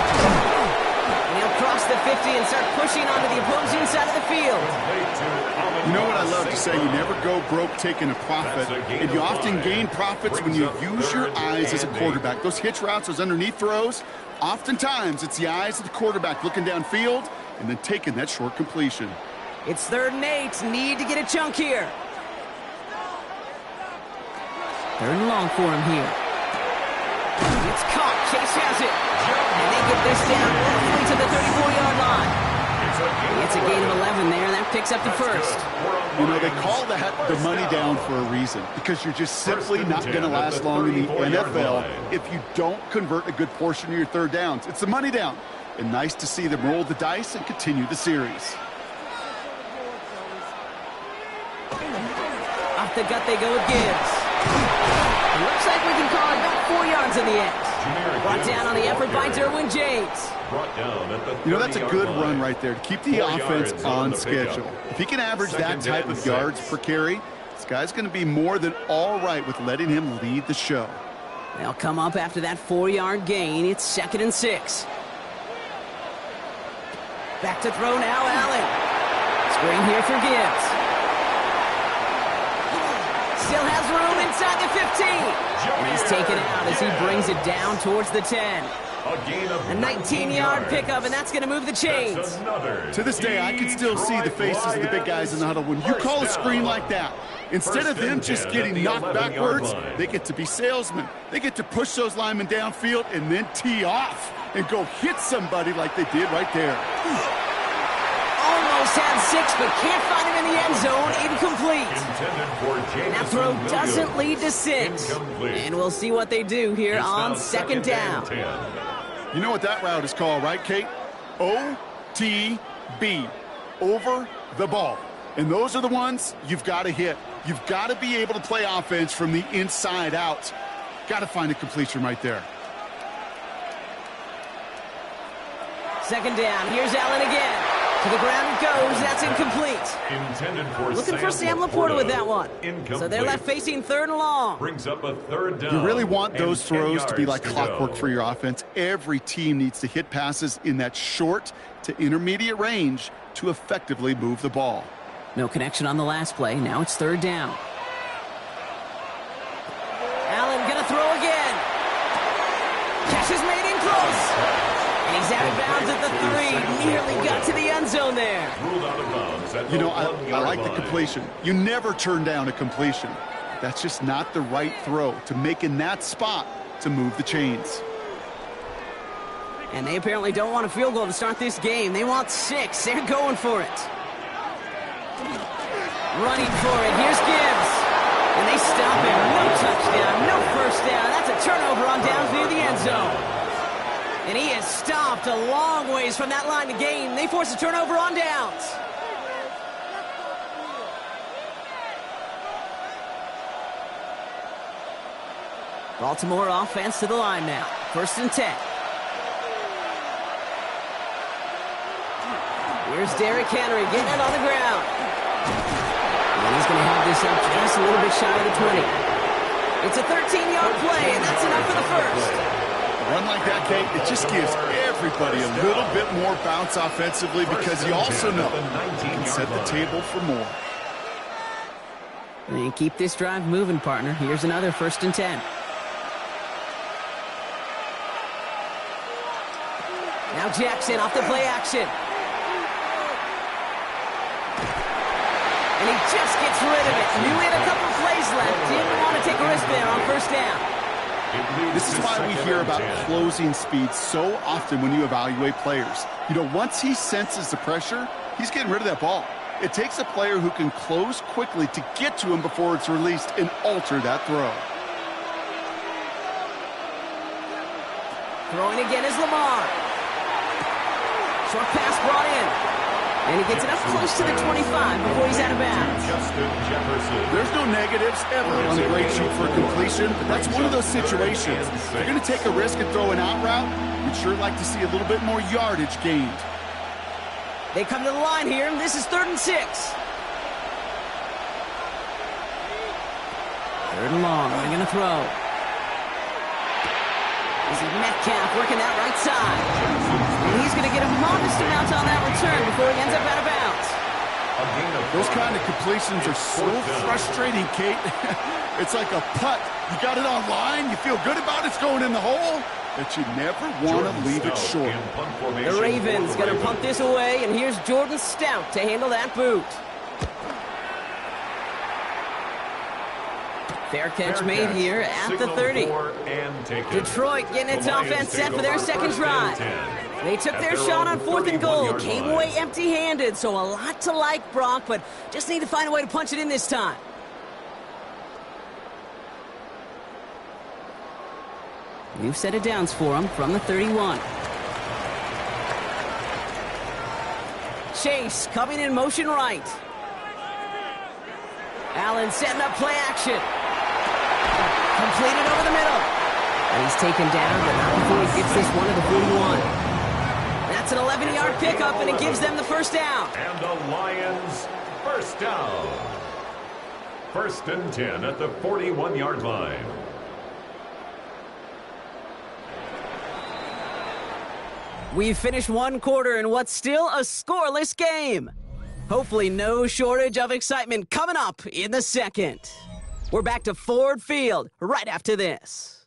And he'll cross the 50 and start pushing onto the opposing side of the field. You know what I love to say? You never go broke taking a profit. And you often gain profits when you use your eyes as a quarterback. Those hitch routes, those underneath throws, oftentimes it's the eyes of the quarterback looking downfield and then taking that short completion. It's 3rd and 8. Need to get a chunk here. 3rd and long for him here. It's caught. Chase has it. And they get this down roughly to the 34-yard line. It's a gain of 11 there. That picks up the 1st. You know, they call that the money down for a reason because you're just simply not going to last long in the NFL if you don't convert a good portion of your 3rd downs. It's the money down. And nice to see them roll the dice and continue the series. Off the gut they go with Gibbs. It looks like we can call it about 4 yards in the end. Brought down on the effort by Derwin James. You know, that's a good run right there to keep the offense on schedule. If he can average that type of yards per carry, this guy's going to be more than all right with letting him lead the show. They'll come up after that 4-yard gain. It's 2nd and 6. Back to throw now, Allen. Screen here for Gibbs. Still has room inside the 15. And he's taken out as he brings it down towards the 10. A 19-yard pickup, and that's going to move the chains. To this day, I can still see the faces of the big guys in the huddle. When you call a screen like that, instead of them just getting knocked backwards, they get to be salesmen. They get to push those linemen downfield and then tee off and go hit somebody like they did right there. Almost had 6, but can't find him in the end zone. Incomplete. And that throw doesn't lead to 6. And we'll see what they do here on second down. You know what that route is called, right, Kate? OTB, over the ball. And those are the ones you've got to hit. You've got to be able to play offense from the inside out. Got to find a completion right there. Second down. Here's Allen again. To the ground it goes. That's incomplete. Looking for Sam Laporta with that one. So they're left facing third and long. Brings up a third down. You really want those throws to be like clockwork for your offense. Every team needs to hit passes in that short to intermediate range to effectively move the ball. No connection on the last play. Now it's third down. Allen gonna throw again. Catch is made in close. And he's out of bounds at the 3. Nearly got to the end zone there. You know, I like the completion. You never turn down a completion. That's just not the right throw to make in that spot to move the chains. And they apparently don't want a field goal to start this game. They want 6. They're going for it. Running for it. Here's Gibbs. And they stop him. No touchdown. No first down. That's a turnover on downs near the end zone. And he is stopped a long ways from that line to gain. They force a turnover on downs. Baltimore offense to the line now. First and 10. Here's Derrick Henry getting it on the ground. And he's going to have this up just a little bit shy of the 20. It's a 13-yard play, and that's enough for the first. A run like that, Kate, it just gives everybody a little bit more bounce offensively because you also know you can set the table for more. And keep this drive moving, partner. Here's another first and 10. Now Jackson off the play action. And he just gets rid of it. Knew he had a couple plays left. Didn't want to take a risk there on first down. This is why we hear about closing speed so often when you evaluate players. You know, once he senses the pressure, he's getting rid of that ball. It takes a player who can close quickly to get to him before it's released and alter that throw. Throwing again is Lamar. Short pass brought in. And he gets it up close to the 25 before he's out of bounds. There's no negatives ever on a great shoot for a completion, but that's one of those situations. If you're going to take a risk and throw an out route, we'd sure like to see a little bit more yardage gained. They come to the line here, and this is 3rd and 6. 3rd and long, they're going to throw. This is Metcalf working that right side. And he's going to get a modest amount on that return before he ends up out of bounds. Those kind of completions are so frustrating, Kate. It's like a putt. You got it on line, you feel good about it's going in the hole, but you never want to leave it short. The Ravens going to punt this away, and here's Jordan Stout to handle that boot. Fair catch made here at the 30. Detroit getting its offense set for their second drive. They took their shot on 4th and goal, came away empty-handed, so a lot to like, Brock, but just need to find a way to punch it in this time. New set of downs for him from the 31. Chase coming in motion right. Allen setting up play action. Completed over the middle. And he's taken down, but not before he gets this one to the 41. That's an 11-yard pickup, and it gives them the first down. And the Lions first down. 1st and 10 at the 41-yard line. We've finished one quarter in what's still a scoreless game. Hopefully no shortage of excitement coming up in the second. We're back to Ford Field right after this.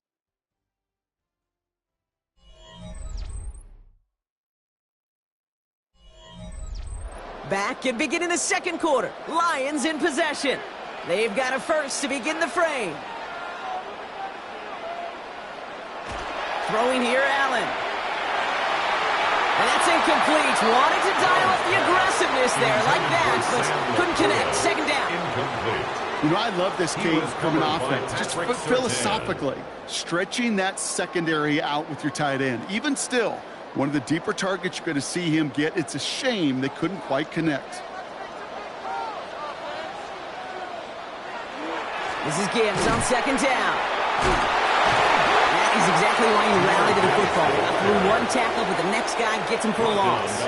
Back and beginning the second quarter. Lions in possession. They've got a first to begin the frame. Throwing here, Allen. And that's incomplete. Wanted to dial up the aggressiveness there like that, but couldn't connect. Second down. Incomplete. You know, I love this, Kate, from an offense. Just philosophically, stretching that secondary out with your tight end. Even still, one of the deeper targets you're going to see him get. It's a shame they couldn't quite connect. This is Gibbs on second down. That is exactly why you rally to the football. Got through one tackle, but the next guy gets him for a loss.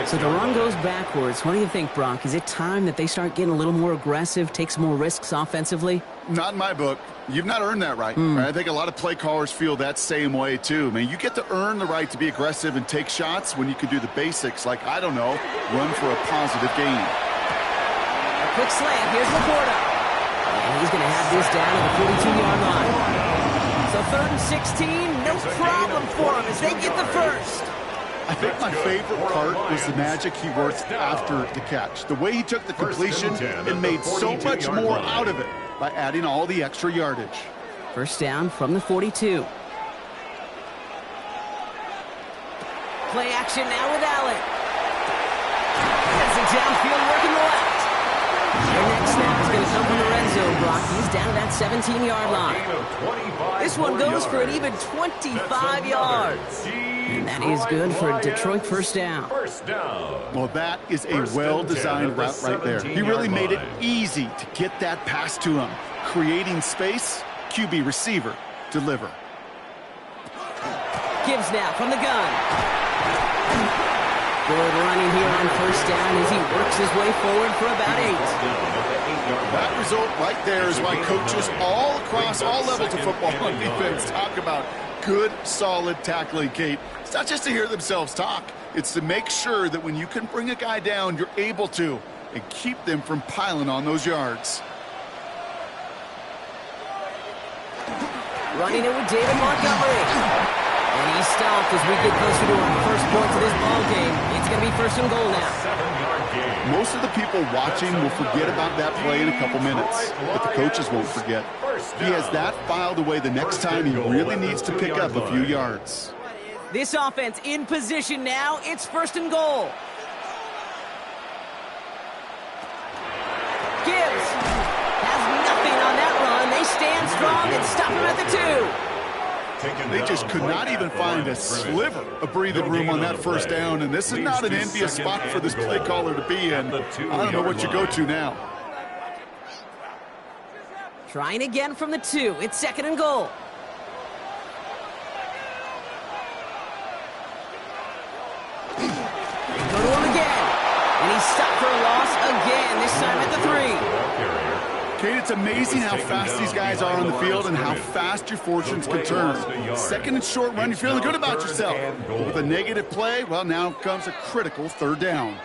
So the run goes backwards. What do you think, Brock? Is it time that they start getting a little more aggressive, take some more risks offensively? Not in my book. You've not earned that right. I think a lot of play callers feel that same way, too. I mean, you get to earn the right to be aggressive and take shots when you can do the basics, like, I don't know, run for a positive gain. A quick slant. Here's Laporta. And he's going to have this down at the 42-yard line. So 3rd and 16, no problem for him as they get the first. I think my favorite part was the magic he worked after the catch. The way he took the completion and made so much more out of it by adding all the extra yardage. First down from the 42. Play action now with Allen. Gets it downfield, working the left. Their next snap is going to come from the red zone, Brock. He's down to that 17-yard line. This one goes for an even 25 yards. And that is good for a Detroit first down. Well, that is a well-designed route right there. He really made it easy to get that pass to him. Creating space, QB receiver, deliver. Gibbs now from the gun. Good running here on first down as he works his way forward for about 8. That result right there is why coaches all across all levels of football and defense talk about good, solid tackling, Kate. It's not just to hear themselves talk. It's to make sure that when you can bring a guy down, you're able to, and keep them from piling on those yards. Running it with David Montgomery. And he's stopped as we get closer to our first point to this ball game. It's going to be 1st and goal now. 7-yard gain. Most of the people watching will forget about that play in a couple minutes, but the coaches won't forget. He has that filed away the next time he really needs to pick up a few yards. This offense in position now. It's 1st and goal. Gibbs has nothing on that run. They stand strong and stop him at the 2. They just could not even find a sliver of breathing room on that first down, and this is not an envious spot for this play caller to be in. I don't know what you go to now. Trying again from the 2. It's 2nd and goal. Go to him again. And he's stopped for a loss again, this time at the 3. Kate, it's amazing how fast these guys are on the field and how fast your fortunes can turn. 2nd and short run, you're feeling good about yourself. But with a negative play, well, now comes a critical 3rd down.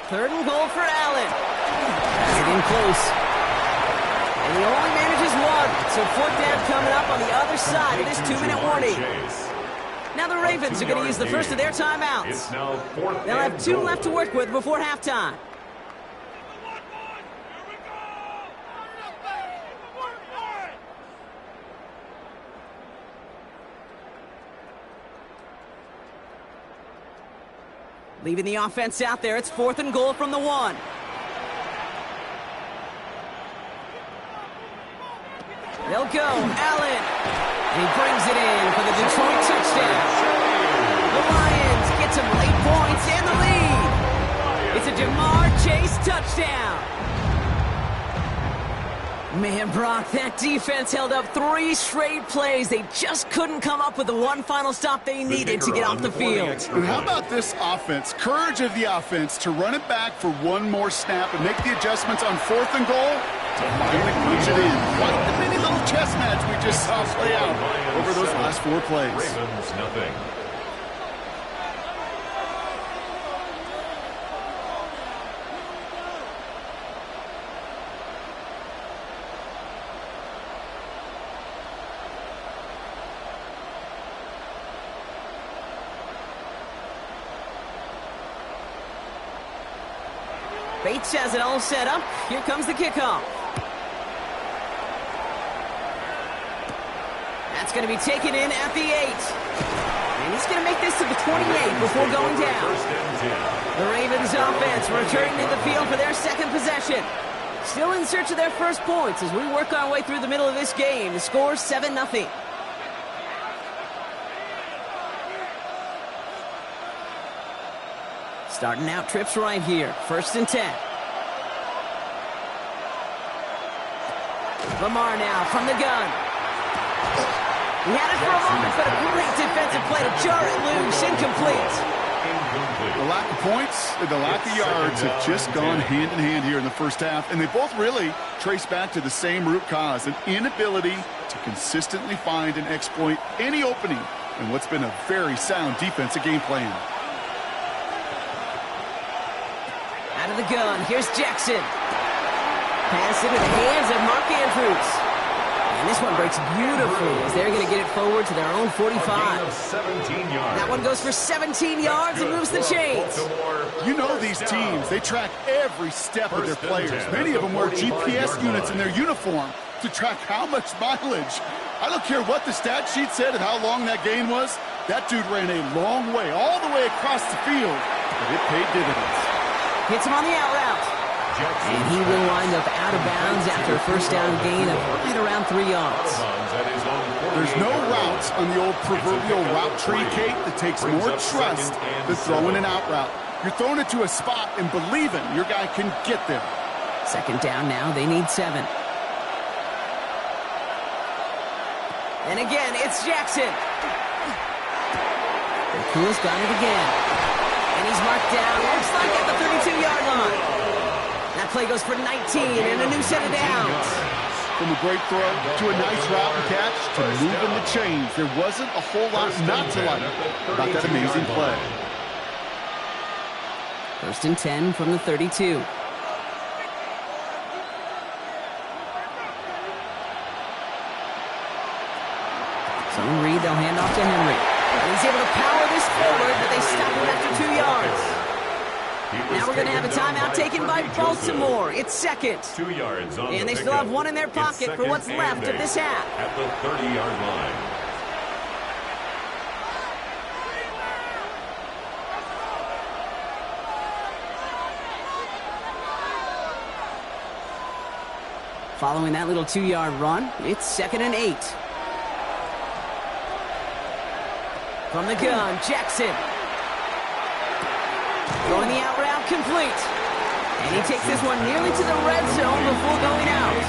Third and goal for Allen. Pass it in close. And he only manages one. So 4th down coming up on the other side of this 2-minute warning. Now the Ravens are going to use the first of their timeouts. They'll have 2 left to work with before halftime. Leaving the offense out there. It's 4th and goal from the 1. They'll go. Allen. And he brings it in for the Detroit touchdown. The Lions get some late points and the lead. It's a Jamar Chase touchdown. Man, Brock, that defense held up 3 straight plays. They just couldn't come up with the one final stop they needed to get off the field. And how about this offense? Courage of the offense to run it back for one more snap and make the adjustments on 4th and goal to finally punch it in. Quite the mini little chess match we just saw play out over those last 4 plays. Ravens, nothing. Bates has it all set up. Here comes the kickoff. That's going to be taken in at the 8. And he's going to make this to the 28 before going down. The Ravens offense returning to the field for their second possession. Still in search of their first points as we work our way through the middle of this game. The score 7-0. Starting out trips right here. 1st and 10. Lamar now from the gun. He had it for a moment, but a great defensive play to jar it loose. Incomplete. The lack of points and the lack of yards have just gone hand in hand here in the first half, and they both really trace back to the same root cause, an inability to consistently find and exploit any opening in what's been a very sound defensive game plan. Out of the gun, here's Jackson. Pass into the hands of Mark Andrews. And this one breaks beautifully as they're going to get it forward to their own 45. That one goes for 17 yards and moves the chains. You know these teams, they track every step of their players. Many of them wear GPS units in their uniform to track how much mileage. I don't care what the stat sheet said and how long that gain was. That dude ran a long way, all the way across the field, but it paid dividends. Hits him on the out route. And he will wind up out of bounds after a first down gain of right around 3 yards. There's no routes on the old proverbial route tree, Kate, that takes more trust than throwing an out route. You're throwing it to a spot and believing your guy can get there. 2nd down now. They need 7. And again, it's Jackson. And Cool's got it again. And he's marked down, looks like at the 32-yard line. That play goes for 19 and a new set of downs. From a great throw to a nice route and catch to moving the chains, there wasn't a whole lot not to like about that amazing play. 1st and 10 from the 32. So Reed, they'll hand off to Henry. And he's able to power this forward, but they stop him after 2 yards. Now we're going to have a timeout taken by Baltimore. It's 2nd. 2 yards on and they still have one in their pocket for what's left of this half. At the 30-yard line. Following that little 2-yard run, it's 2nd and 8. From the gun, Jackson. Throwing the out route complete. And he takes this one nearly to the red zone before going out.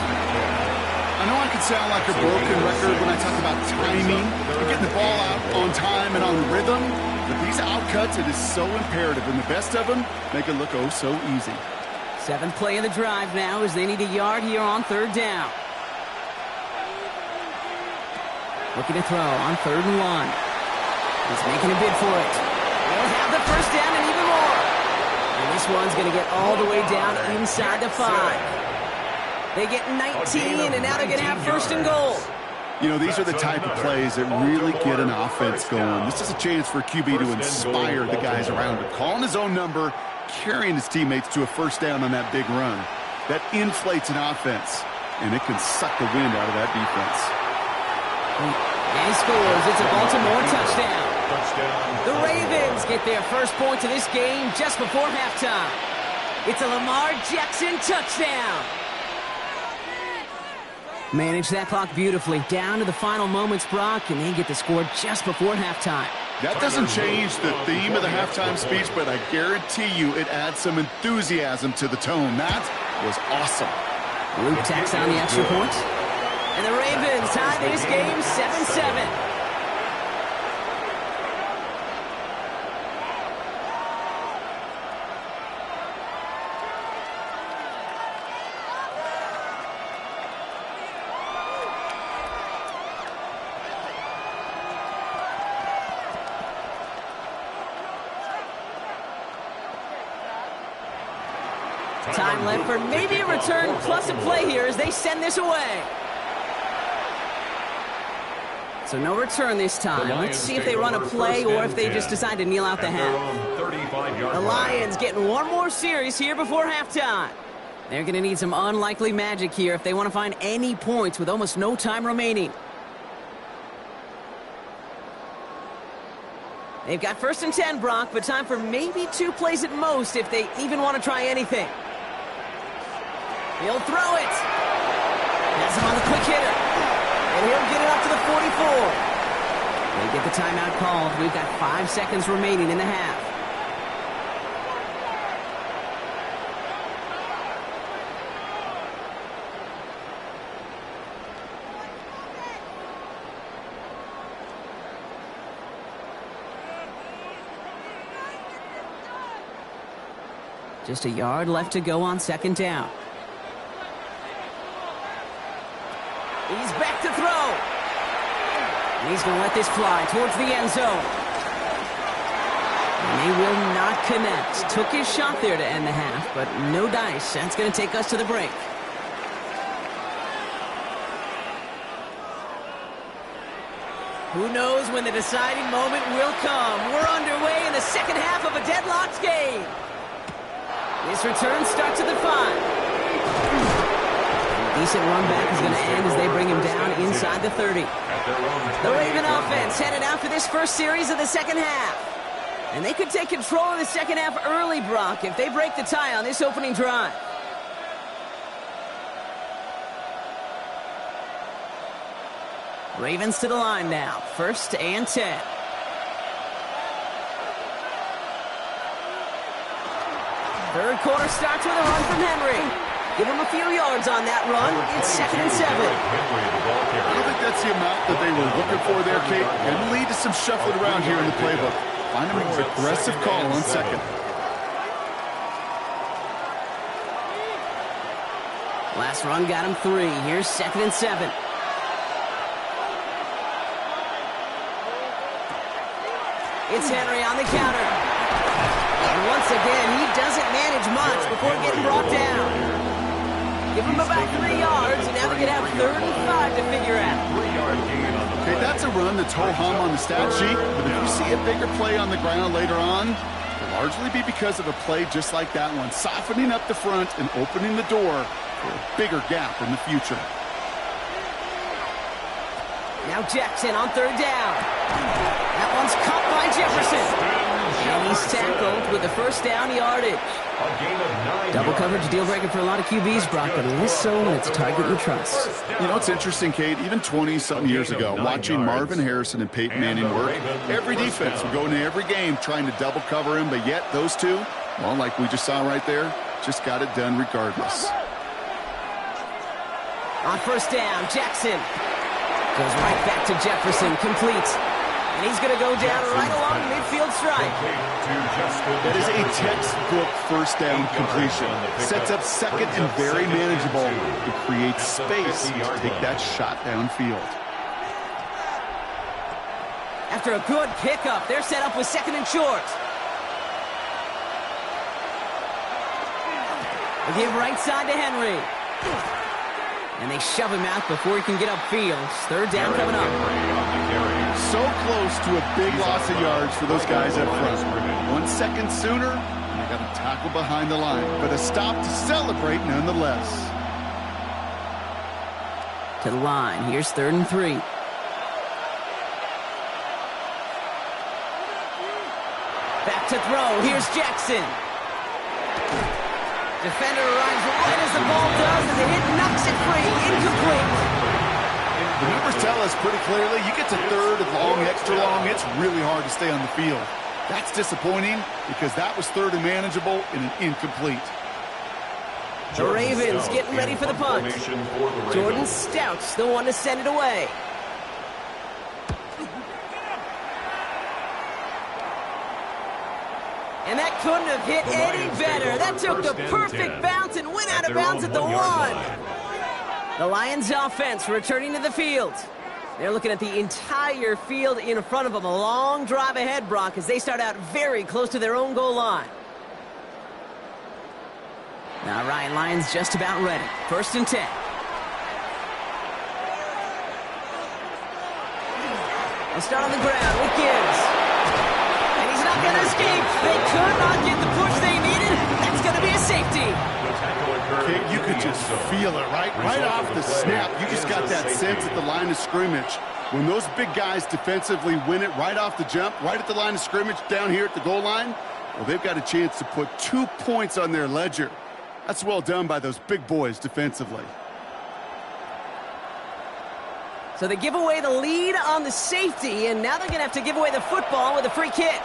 I know I can sound like a broken record when I talk about timing and getting the ball out on time and on rhythm, but these outcuts, it is so imperative, and the best of them make it look oh so easy. 7th play of the drive now as they need a yard here on 3rd down. Looking to throw on 3rd and 1. He's making a bid for it. They'll have the first down and even more. And this one's going to get all the way down inside the 5. They get 19, and now they're going to have 1st and goal. You know, these are the type of plays that really get an offense going. This is a chance for QB to inspire the guys around him. Calling his own number, carrying his teammates to a first down on that big run. That inflates an offense, and it can suck the wind out of that defense. And he scores. It's a Baltimore touchdown. The Ravens get their first point of this game just before halftime. It's a Lamar Jackson touchdown. Manage that clock beautifully. Down to the final moments, Brock, and they get the score just before halftime. That doesn't change the theme of the halftime speech, but I guarantee you it adds some enthusiasm to the tone. That was awesome. Luke tacks on the extra point. And the Ravens tie this game 7-7. Time left for maybe a return plus a play here as they send this away. So no return this time. Let's see if they run a play or if they just decide to kneel out the half. The Lions getting one more series here before halftime. They're going to need some unlikely magic here if they want to find any points with almost no time remaining. They've got 1st and 10, Brock, but time for maybe 2 plays at most if they even want to try anything. He'll throw it. Has him on the quick hitter. And he'll get it up to the 44. They get the timeout called. We've got 5 seconds remaining in the half. Just a yard left to go on 2nd down. He's back to throw. And he's going to let this fly towards the end zone. And they will not connect. Took his shot there to end the half, but no dice. That's going to take us to the break. Who knows when the deciding moment will come. We're underway in the second half of a deadlocked game. This return starts at the 5. Decent run back is going to end as they bring him down inside the 30. The Raven offense headed out for this first series of the second half. And they could take control of the second half early, Brock, if they break the tie on this opening drive. Ravens to the line now. 1st and 10. Third quarter starts with a run from Henry. Give him a few yards on that run. It's 2nd and 7. I don't think that's the amount that they were looking for there, Kate. And lead to some shuffling around here in the playbook. Find a more aggressive call on 2nd. Last run got him 3. Here's 2nd and 7. It's Henry on the counter. And once again, he doesn't manage much before getting brought down. Give him about 3 yards, and now we can have 3rd and 5 to figure out. 3-yard gain on the play. Okay, that's a run that's ho-hum on the stat sheet, but if you see a bigger play on the ground later on, it'll largely be because of a play just like that one, softening up the front and opening the door for a bigger gap in the future. Now Jackson on 3rd down. That one's caught by Jefferson. And he's tackled with the 1st down yardage. A gain of 9 Double coverage deal breaker for a lot of QBs, Brock, but less so when it's a target you trust. You know, it's interesting, Kate, even 20-something years ago, watching Marvin Harrison and Peyton Manning work, every defense would go into every game trying to double cover him, but yet those two, well, like we just saw right there, just got it done regardless. On 1st down, Jackson goes right back to Jefferson, complete. And he's going to go down right along midfield strike. That is a textbook 1st down completion. Sets up 2nd and very manageable. It creates space to take that shot downfield. After a good pickup, they're set up with 2nd and short. They give right side to Henry. And they shove him out before he can get upfield. 3rd down coming up. So close to a big loss of yards for those guys up front. 1 second sooner, and they got a tackle behind the line. But a stop to celebrate nonetheless. To the line. Here's 3rd and 3. Back to throw. Here's Jackson. Defender arrives right as the ball does, and the hit knocks it free. Incomplete. The numbers tell us pretty clearly, you get to 3rd and long, extra long, it's really hard to stay on the field. That's disappointing because that was 3rd and manageable and an incomplete. The Ravens getting ready for the punt. Jordan Stout's the one to send it away. And that couldn't have hit any better. That took the perfect bounce and went out of bounds at the 1. The Lions offense returning to the field. They're looking at the entire field in front of them. A long drive ahead, Brock, as they start out very close to their own goal line. All right, Lions just about ready. 1st and 10. They start on the ground with Gibbs. And he's not going to escape. They could not get the push they needed. That's going to be a safety. Okay, you could just feel it, right? Right off the snap, you just got that sense at the line of scrimmage. When those big guys defensively win it right off the jump, right at the line of scrimmage down here at the goal line, well, they've got a chance to put 2 points on their ledger. That's well done by those big boys defensively. So they give away the lead on the safety, and now they're going to have to give away the football with a free kick.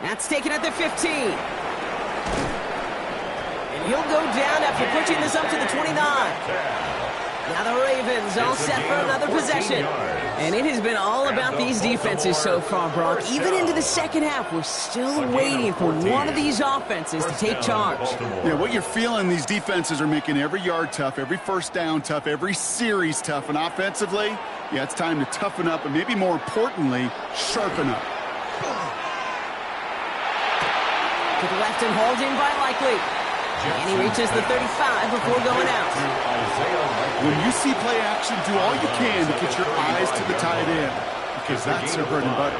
That's taken at the 15. And he'll go down after pushing this up to the 29. Now the Ravens all set for another possession. And it has been all about these defenses so far, Brock. Even into the second half, we're still waiting for one of these offenses to take charge. Yeah, what you're feeling, these defenses are making every yard tough, every first down tough, every series tough. And offensively, yeah, it's time to toughen up and maybe more importantly, sharpen up. To the left and hauled in by Likely. And he reaches the 35 before going out. When you see play action, do all you can to get your eyes to the tight end, because that's their bread and butter.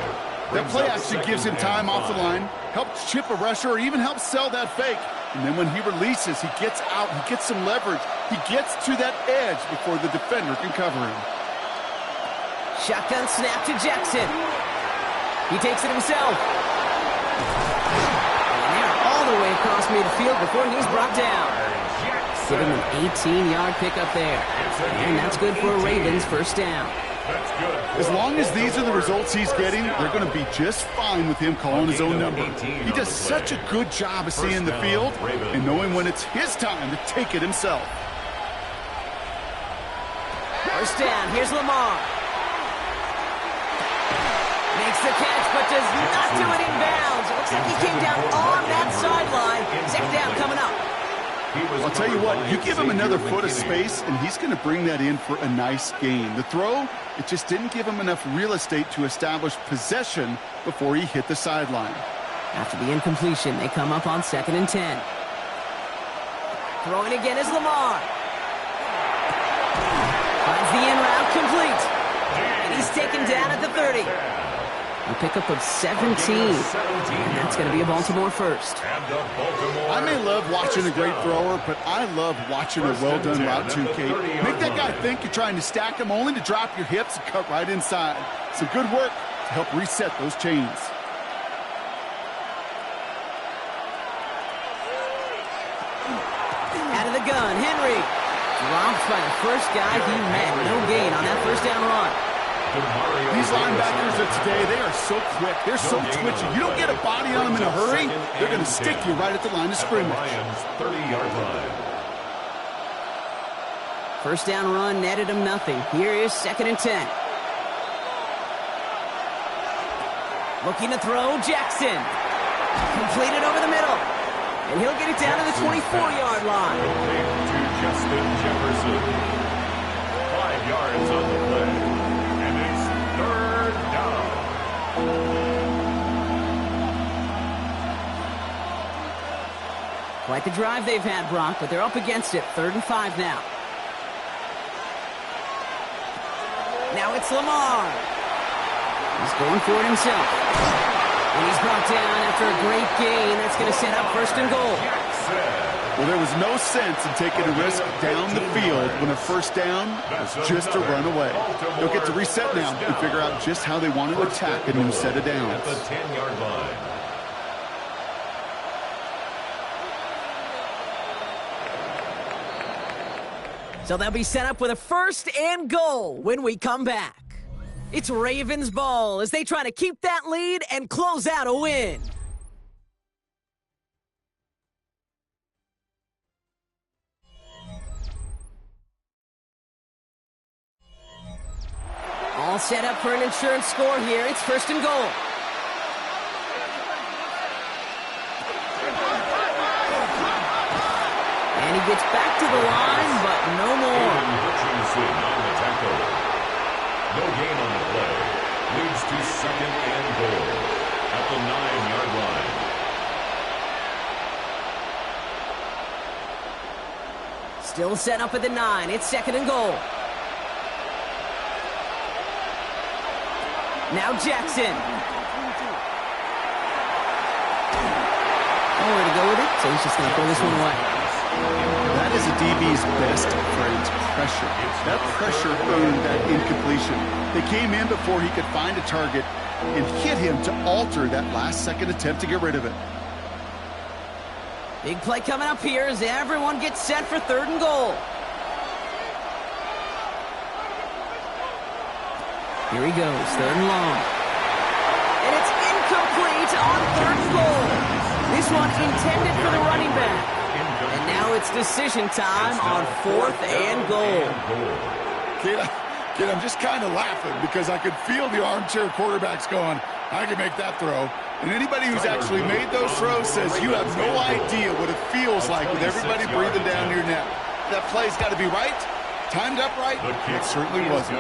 That play action gives him time off the line, helps chip a rusher, or even helps sell that fake. And then when he releases, he gets out, he gets some leverage. He gets to that edge before the defender can cover him. Shotgun snap to Jackson. He takes it himself. All the way across midfield before he's brought down. Giving him an 18-yard pickup there. And that's good for a Ravens first down. As long as these are the results he's getting, they're going to be just fine with him calling his own number. He does such a good job of seeing the field and knowing when it's his time to take it himself. First down, here's Lamar. Makes the catch, but does not do it in bounds. It looks like he came down on that sideline. Second down coming up. I'll tell you what, you give him another foot of space, and he's going to bring that in for a nice gain. The throw, it just didn't give him enough real estate to establish possession before he hit the sideline. After the incompletion, they come up on 2nd and 10. Throwing again is Lamar. Finds the in route complete. And he's taken down at the 30. A pickup of 17. And that's going to be a Baltimore first. I may love watching a great thrower, but I love watching a well-done route too, Kate. Make that guy think you're trying to stack him only to drop your hips and cut right inside. Some good work to help reset those chains. Out of the gun, Henry. Dropped by the first guy he met. No gain on that first down run. These linebackers of today, they are so quick. They're so twitchy. You don't get a body on them in a hurry, they're going to stick you right at the line of scrimmage. 30-yard line. First down run netted him nothing. Here is 2nd and 10. Looking to throw, Jackson. Completed over the middle. And he'll get it down to the 24-yard line. To Justin Jefferson. 5 yards on the play. And it's 3rd down. Quite the drive they've had, Brock, but they're up against it. 3rd and 5 now. Now it's Lamar. He's going for it himself. And he's brought down after a great gain. That's going to set up 1st and goal. Well, there was no sense in taking a risk down the field when a first down was just a run away. They'll get to reset now and figure out just how they want to attack a new set of downs. At the 10-yard line. So they'll be set up with a 1st and goal when we come back. It's Ravens ball as they try to keep that lead and close out a win. All set up for an insurance score here. It's 1st and goal. And he gets back to the line, but no more. Hutchinson on the tackle. No gain on the play. Leads to 2nd and goal at the 9-yard line. Still set up at the 9. It's 2nd and goal. Now Jackson. Nowhere to go with it, so he's just going to throw this one away. That is a DB's best friend, pressure. That pressure earned that incompletion. They came in before he could find a target and hit him to alter that last-second attempt to get rid of it. Big play coming up here as everyone gets set for 3rd and goal. Here he goes, 3rd and long. And it's incomplete on 3rd and goal. This one intended for the running back. And now it's decision time on 4th and goal. Kid, I'm just kind of laughing because I could feel the armchair quarterbacks going, I can make that throw. And anybody who's actually made those throws says you have no idea what it feels like with everybody breathing down your neck. That play's got to be right, timed up right. It certainly wasn't.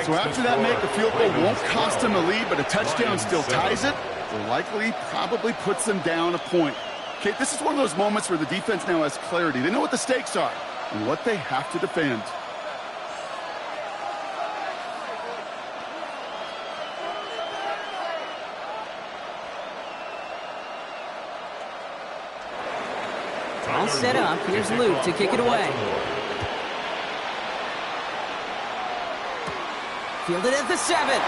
So after that make, a field goal won't cost them a lead, but a touchdown still ties it. Likely probably puts them down a point. Okay, this is one of those moments where the defense now has clarity. They know what the stakes are and what they have to defend. All set up. Here's Luke to kick it away. Fielded at the 7.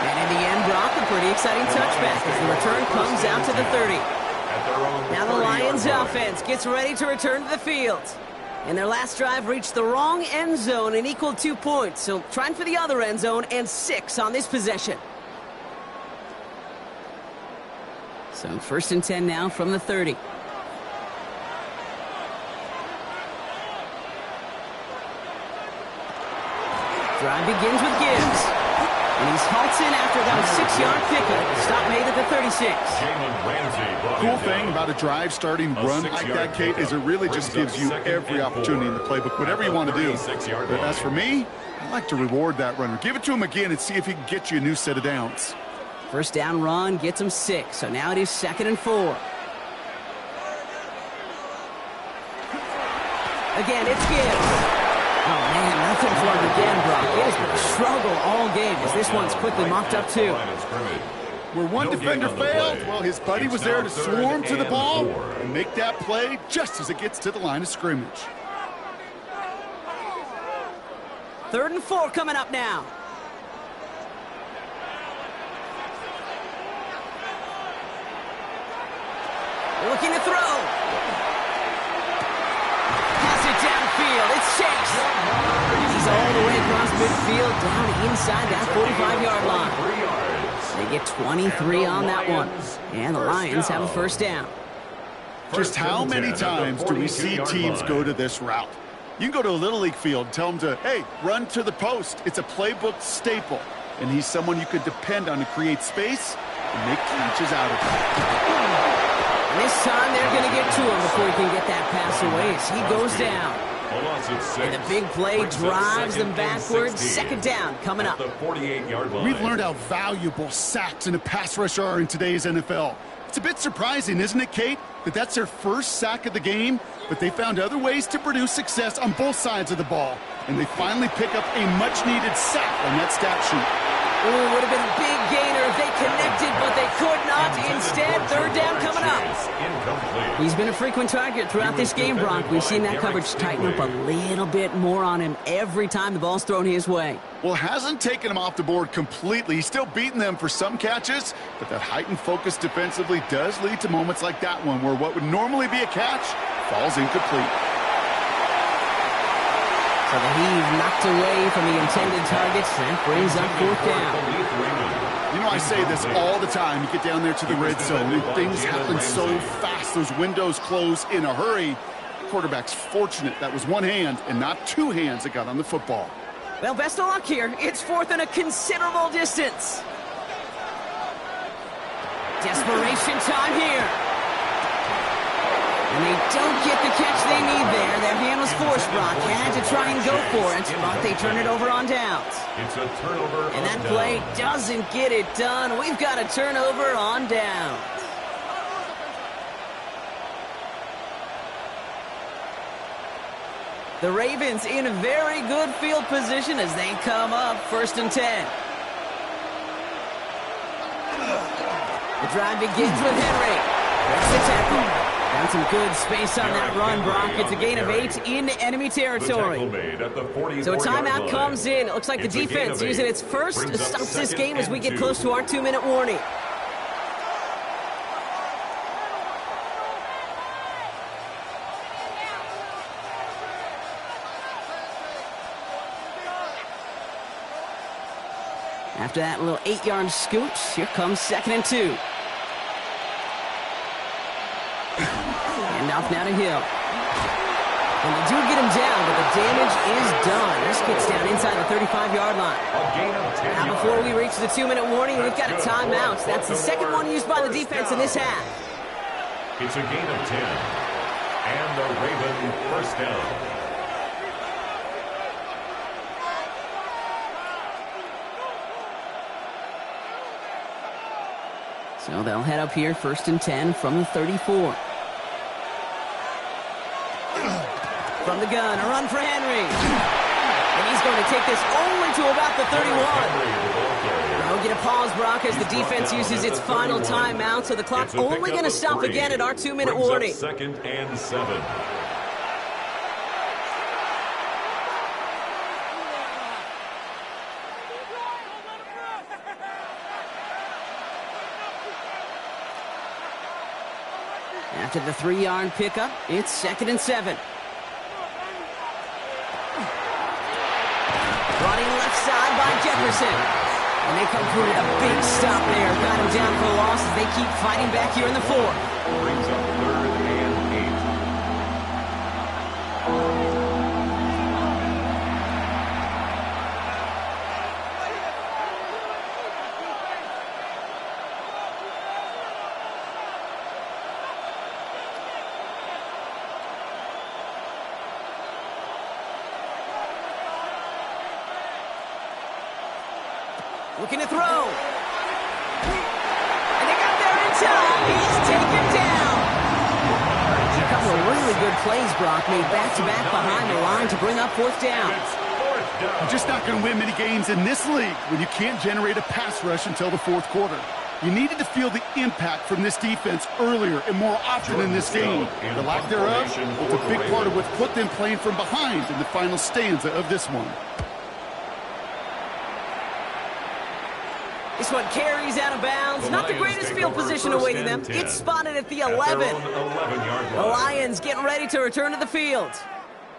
And in the end, Brock, a pretty exciting touchback as the return comes out to the 30. Now the Lions offense gets ready to return to the field. And their last drive reached the wrong end zone and equaled 2 points. So trying for the other end zone and 6 on this possession. So 1st and 10 now from the 30. Drive begins with Gibbs. And he's halts in after about a 6-yard pickup. Stop made at the 36. Cool thing about a drive starting run like that, Kate, is it really just gives you every opportunity in the playbook, whatever you want to do. But as for me, I like to reward that runner. Give it to him again and see if he can get you a new set of downs. 1st down run gets him 6. So now it is 2nd and 4. Again, it's Gibbs. Oh, man, nothing for him again, Brock. It has been a struggle all game as this one's quickly mocked up, too. Where one defender failed, well, his buddy was there to swarm to the ball and make that play just as it gets to the line of scrimmage. 3rd and 4 coming up now. Looking to throw. Pass it downfield. It's Chase. He's all the way across midfield down inside that 45-yard line. They get 23 on that one. And the Lions have a 1st down. Just how many times do we see teams go to this route? You can go to a Little League field and tell them to, hey, run to the post. It's a playbook staple. And he's someone you could depend on to create space and make catches out of it. This time they're going to get to him before he can get that pass away as he goes down. And the big play drives them backwards. 2nd down coming up. We've learned how valuable sacks in a pass rush are in today's NFL. It's a bit surprising, isn't it, Kate, that that's their 1st sack of the game, but they found other ways to produce success on both sides of the ball. And they finally pick up a much-needed sack on that stat sheet. Ooh, would have been a big gainer if they connected, but they could not. Instead, 3rd down coming up. He's been a frequent target throughout this game, Brock. We've seen that coverage tighten up a little bit more on him every time the ball's thrown his way. Well, hasn't taken him off the board completely. He's still beating them for some catches, but that heightened focus defensively does lead to moments like that one where what would normally be a catch falls incomplete. So the heave knocked away from the intended targets. That brings up 4th down. You know, I say this all the time. You get down there to the red zone, and things happen so fast. Those windows close in a hurry. The quarterback's fortunate that was one hand and not 2 hands that got on the football. Well, best of luck here. It's 4th and a considerable distance. Desperation time here. And they don't get the catch they need there. Their hand was forced, Brock. Had to try and go for it, but they turn it over on downs. It's a turnover. And that play doesn't get it done. We've got a turnover on downs. The Ravens in a very good field position as they come up 1st and 10. The drive begins with Henry. That's the tackle. Found some good space on that run, Brock. It's a gain of 8 into enemy territory. So a timeout comes in. It looks like the defense using its first to stop this game as we get close to our 2-minute warning. After that little 8-yard scooch, here comes 2nd and 2. And off now to Hill. And they do get him down, but the damage is done. This gets down inside the 35-yard line. Now before we reach the 2-minute warning, we've got a timeout. That's the second one used by the defense in this half. It's a gain of 10. And the Raven first down. So they'll head up here 1st and 10 from the 34. From the gun, a run for Henry. And he's going to take this only to about the 31. We'll get a pause, Brock, as the defense uses its final timeout, so the clock only going to stop again at our 2-minute warning. 2nd and 7. After the 3-yard pickup, it's 2nd and 7. Running left side by Jefferson. And they come through with a big stop there. Got him down for a loss as they keep fighting back here in the 4th. Brings up 3rd and 8. Looking to throw. And they got there in time. He's taken down. A couple of really good plays, Brock, made back-to-back behind the line to bring up 4th down. You're just not going to win many games in this league when you can't generate a pass rush until the 4th quarter. You needed to feel the impact from this defense earlier and more often in this game. The lack thereof was a big part of what put them playing from behind in the final stanza of this one. This one carries out of bounds. Not the greatest field position awaiting them. It's spotted at the 11. The Lions getting ready to return to the field.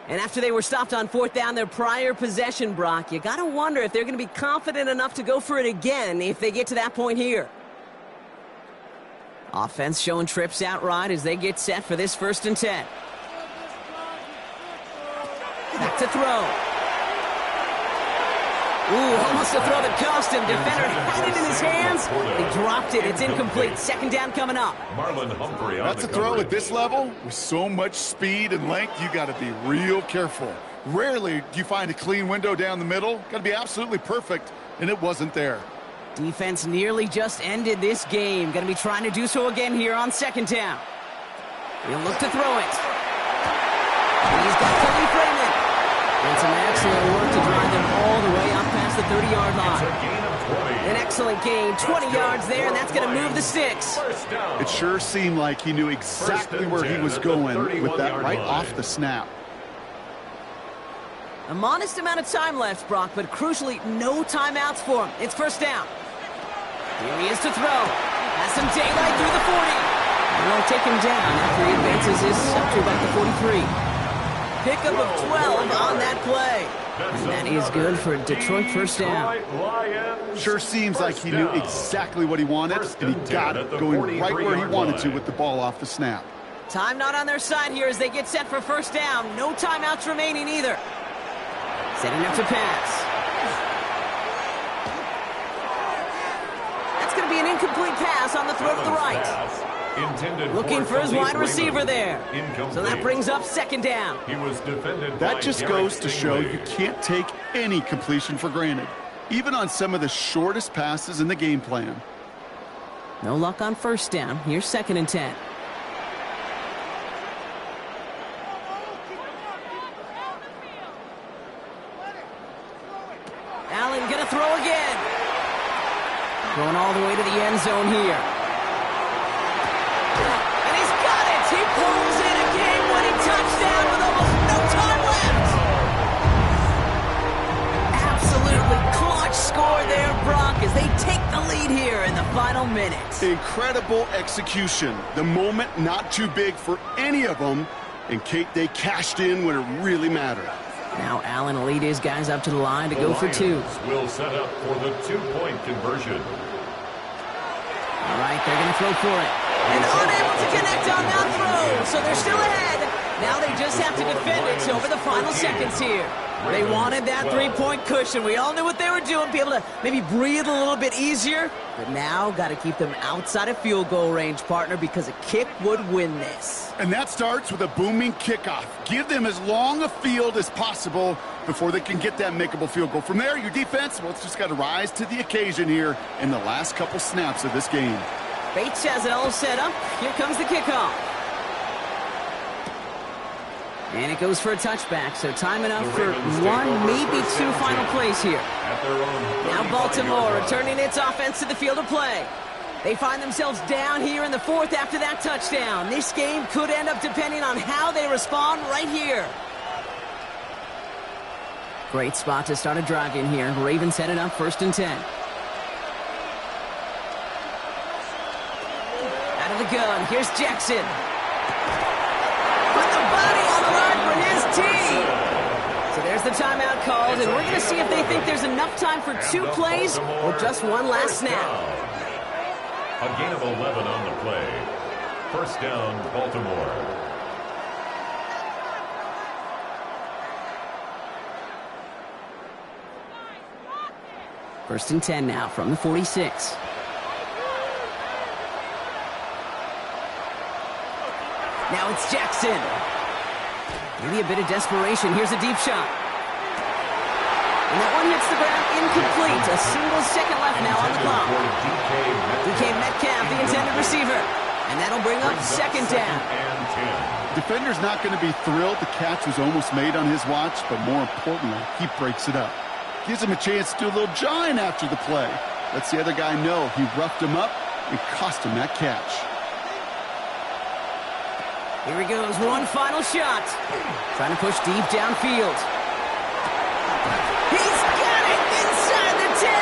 And after they were stopped on 4th down their prior possession, Brock, you got to wonder if they're going to be confident enough to go for it again if they get to that point here. Offense showing trips outright as they get set for this 1st and 10. Back to throw. Ooh, almost a throw that cost him. Defender had it in his hands. They dropped it. It's incomplete. 2nd down coming up. Marlon Humphrey. That's a throw at this level. With so much speed and length, you got to be real careful. Rarely do you find a clean window down the middle. Got to be absolutely perfect, and it wasn't there. Defense nearly just ended this game. Going to be trying to do so again here on 2nd down. He'll look to throw it. And he's got Khalif Raymond. And some excellent work to drive them all the way up past the 30-yard line. An excellent gain, 20 yards there, and that's going to move the sticks. It sure seemed like he knew exactly where he was going with that right off the snap. A modest amount of time left, Brock, but crucially, no timeouts for him. It's 1st down. Here he is to throw. Has some daylight through the 40. And they'll take him down after he advances this up to about the 43. Pickup of 12 on that play. And that is good for a Detroit 1st down. Sure seems like he knew exactly what he wanted, and he got it, going right where he wanted to with the ball off the snap. Time not on their side here as they get set for 1st down. No timeouts remaining either. Setting up to pass. That's going to be an incomplete pass on the throw to the right. Looking for his wide receiver there. So that brings up 2nd down. He was defended. That just goes to show you can't take any completion for granted, even on some of the shortest passes in the game plan. No luck on 1st down. Here's 2nd and 10. going to throw again. Going all the way to the end zone here. And he's got it. He pulls in a game-winning touchdown with almost no time left. Absolutely clutch score there, Brock, as they take the lead here in the final minute. Incredible execution. The moment not too big for any of them. And Kate, they cashed in when it really mattered. Now Allen will lead his guys up to the line to go for two. Will set up for the two-point conversion. All right, they're going to throw for it. And unable to connect on that throw, so they're still ahead. Now they just have to defend it over the final seconds here. They wanted that three-point cushion. We all knew what they were doing, be able to maybe breathe a little bit easier. But now got to keep them outside of field goal range, partner, because a kick would win this. And that starts with a booming kickoff. Give them as long a field as possible before they can get that makeable field goal. From there, your defense, well, it's just got to rise to the occasion here in the last couple snaps of this game. Bates has it all set up. Here comes the kickoff. And it goes for a touchback, so time enough for one, maybe two final plays here. Now Baltimore returning its offense to the field of play. They find themselves down here in the fourth after that touchdown. This game could end up depending on how they respond right here. Great spot to start a drive in here. Ravens headed up 1st and 10. Out of the gun, here's Jackson. With the body on the line for his team. So there's the timeout called, and we're going to see if they think there's enough time for two plays or just one last snap. A gain of 11 on the play. 1st down, Baltimore. First and 10 now from the 46. Now it's Jackson. Maybe a bit of desperation. Here's a deep shot. And that one hits the ground incomplete. A single second left now on the clock. DK Metcalf, the intended receiver. And that'll bring up 2nd down. Defender's not going to be thrilled the catch was almost made on his watch, but more importantly, he breaks it up. Gives him a chance to do a little jawing after the play. Lets the other guy know he roughed him up and cost him that catch. Here he goes, one final shot. Trying to push deep downfield. He's got it inside the 10.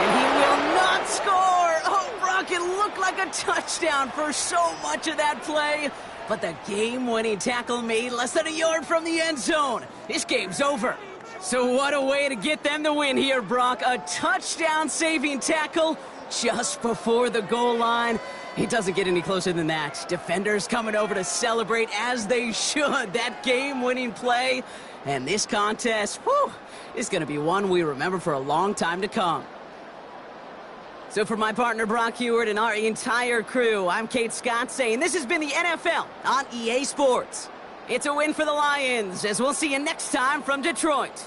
And he will not score. Oh, Brock, it looked like a touchdown for so much of that play. But the game-winning tackle made less than a yard from the end zone. This game's over. So what a way to get them the win here, Brock. A touchdown-saving tackle just before the goal line. It doesn't get any closer than that. Defenders coming over to celebrate as they should. That game-winning play. And this contest, whew, is going to be one we remember for a long time to come. So for my partner Brock Huard and our entire crew, I'm Kate Scott saying this has been the NFL on EA Sports. It's a win for the Lions, as we'll see you next time from Detroit.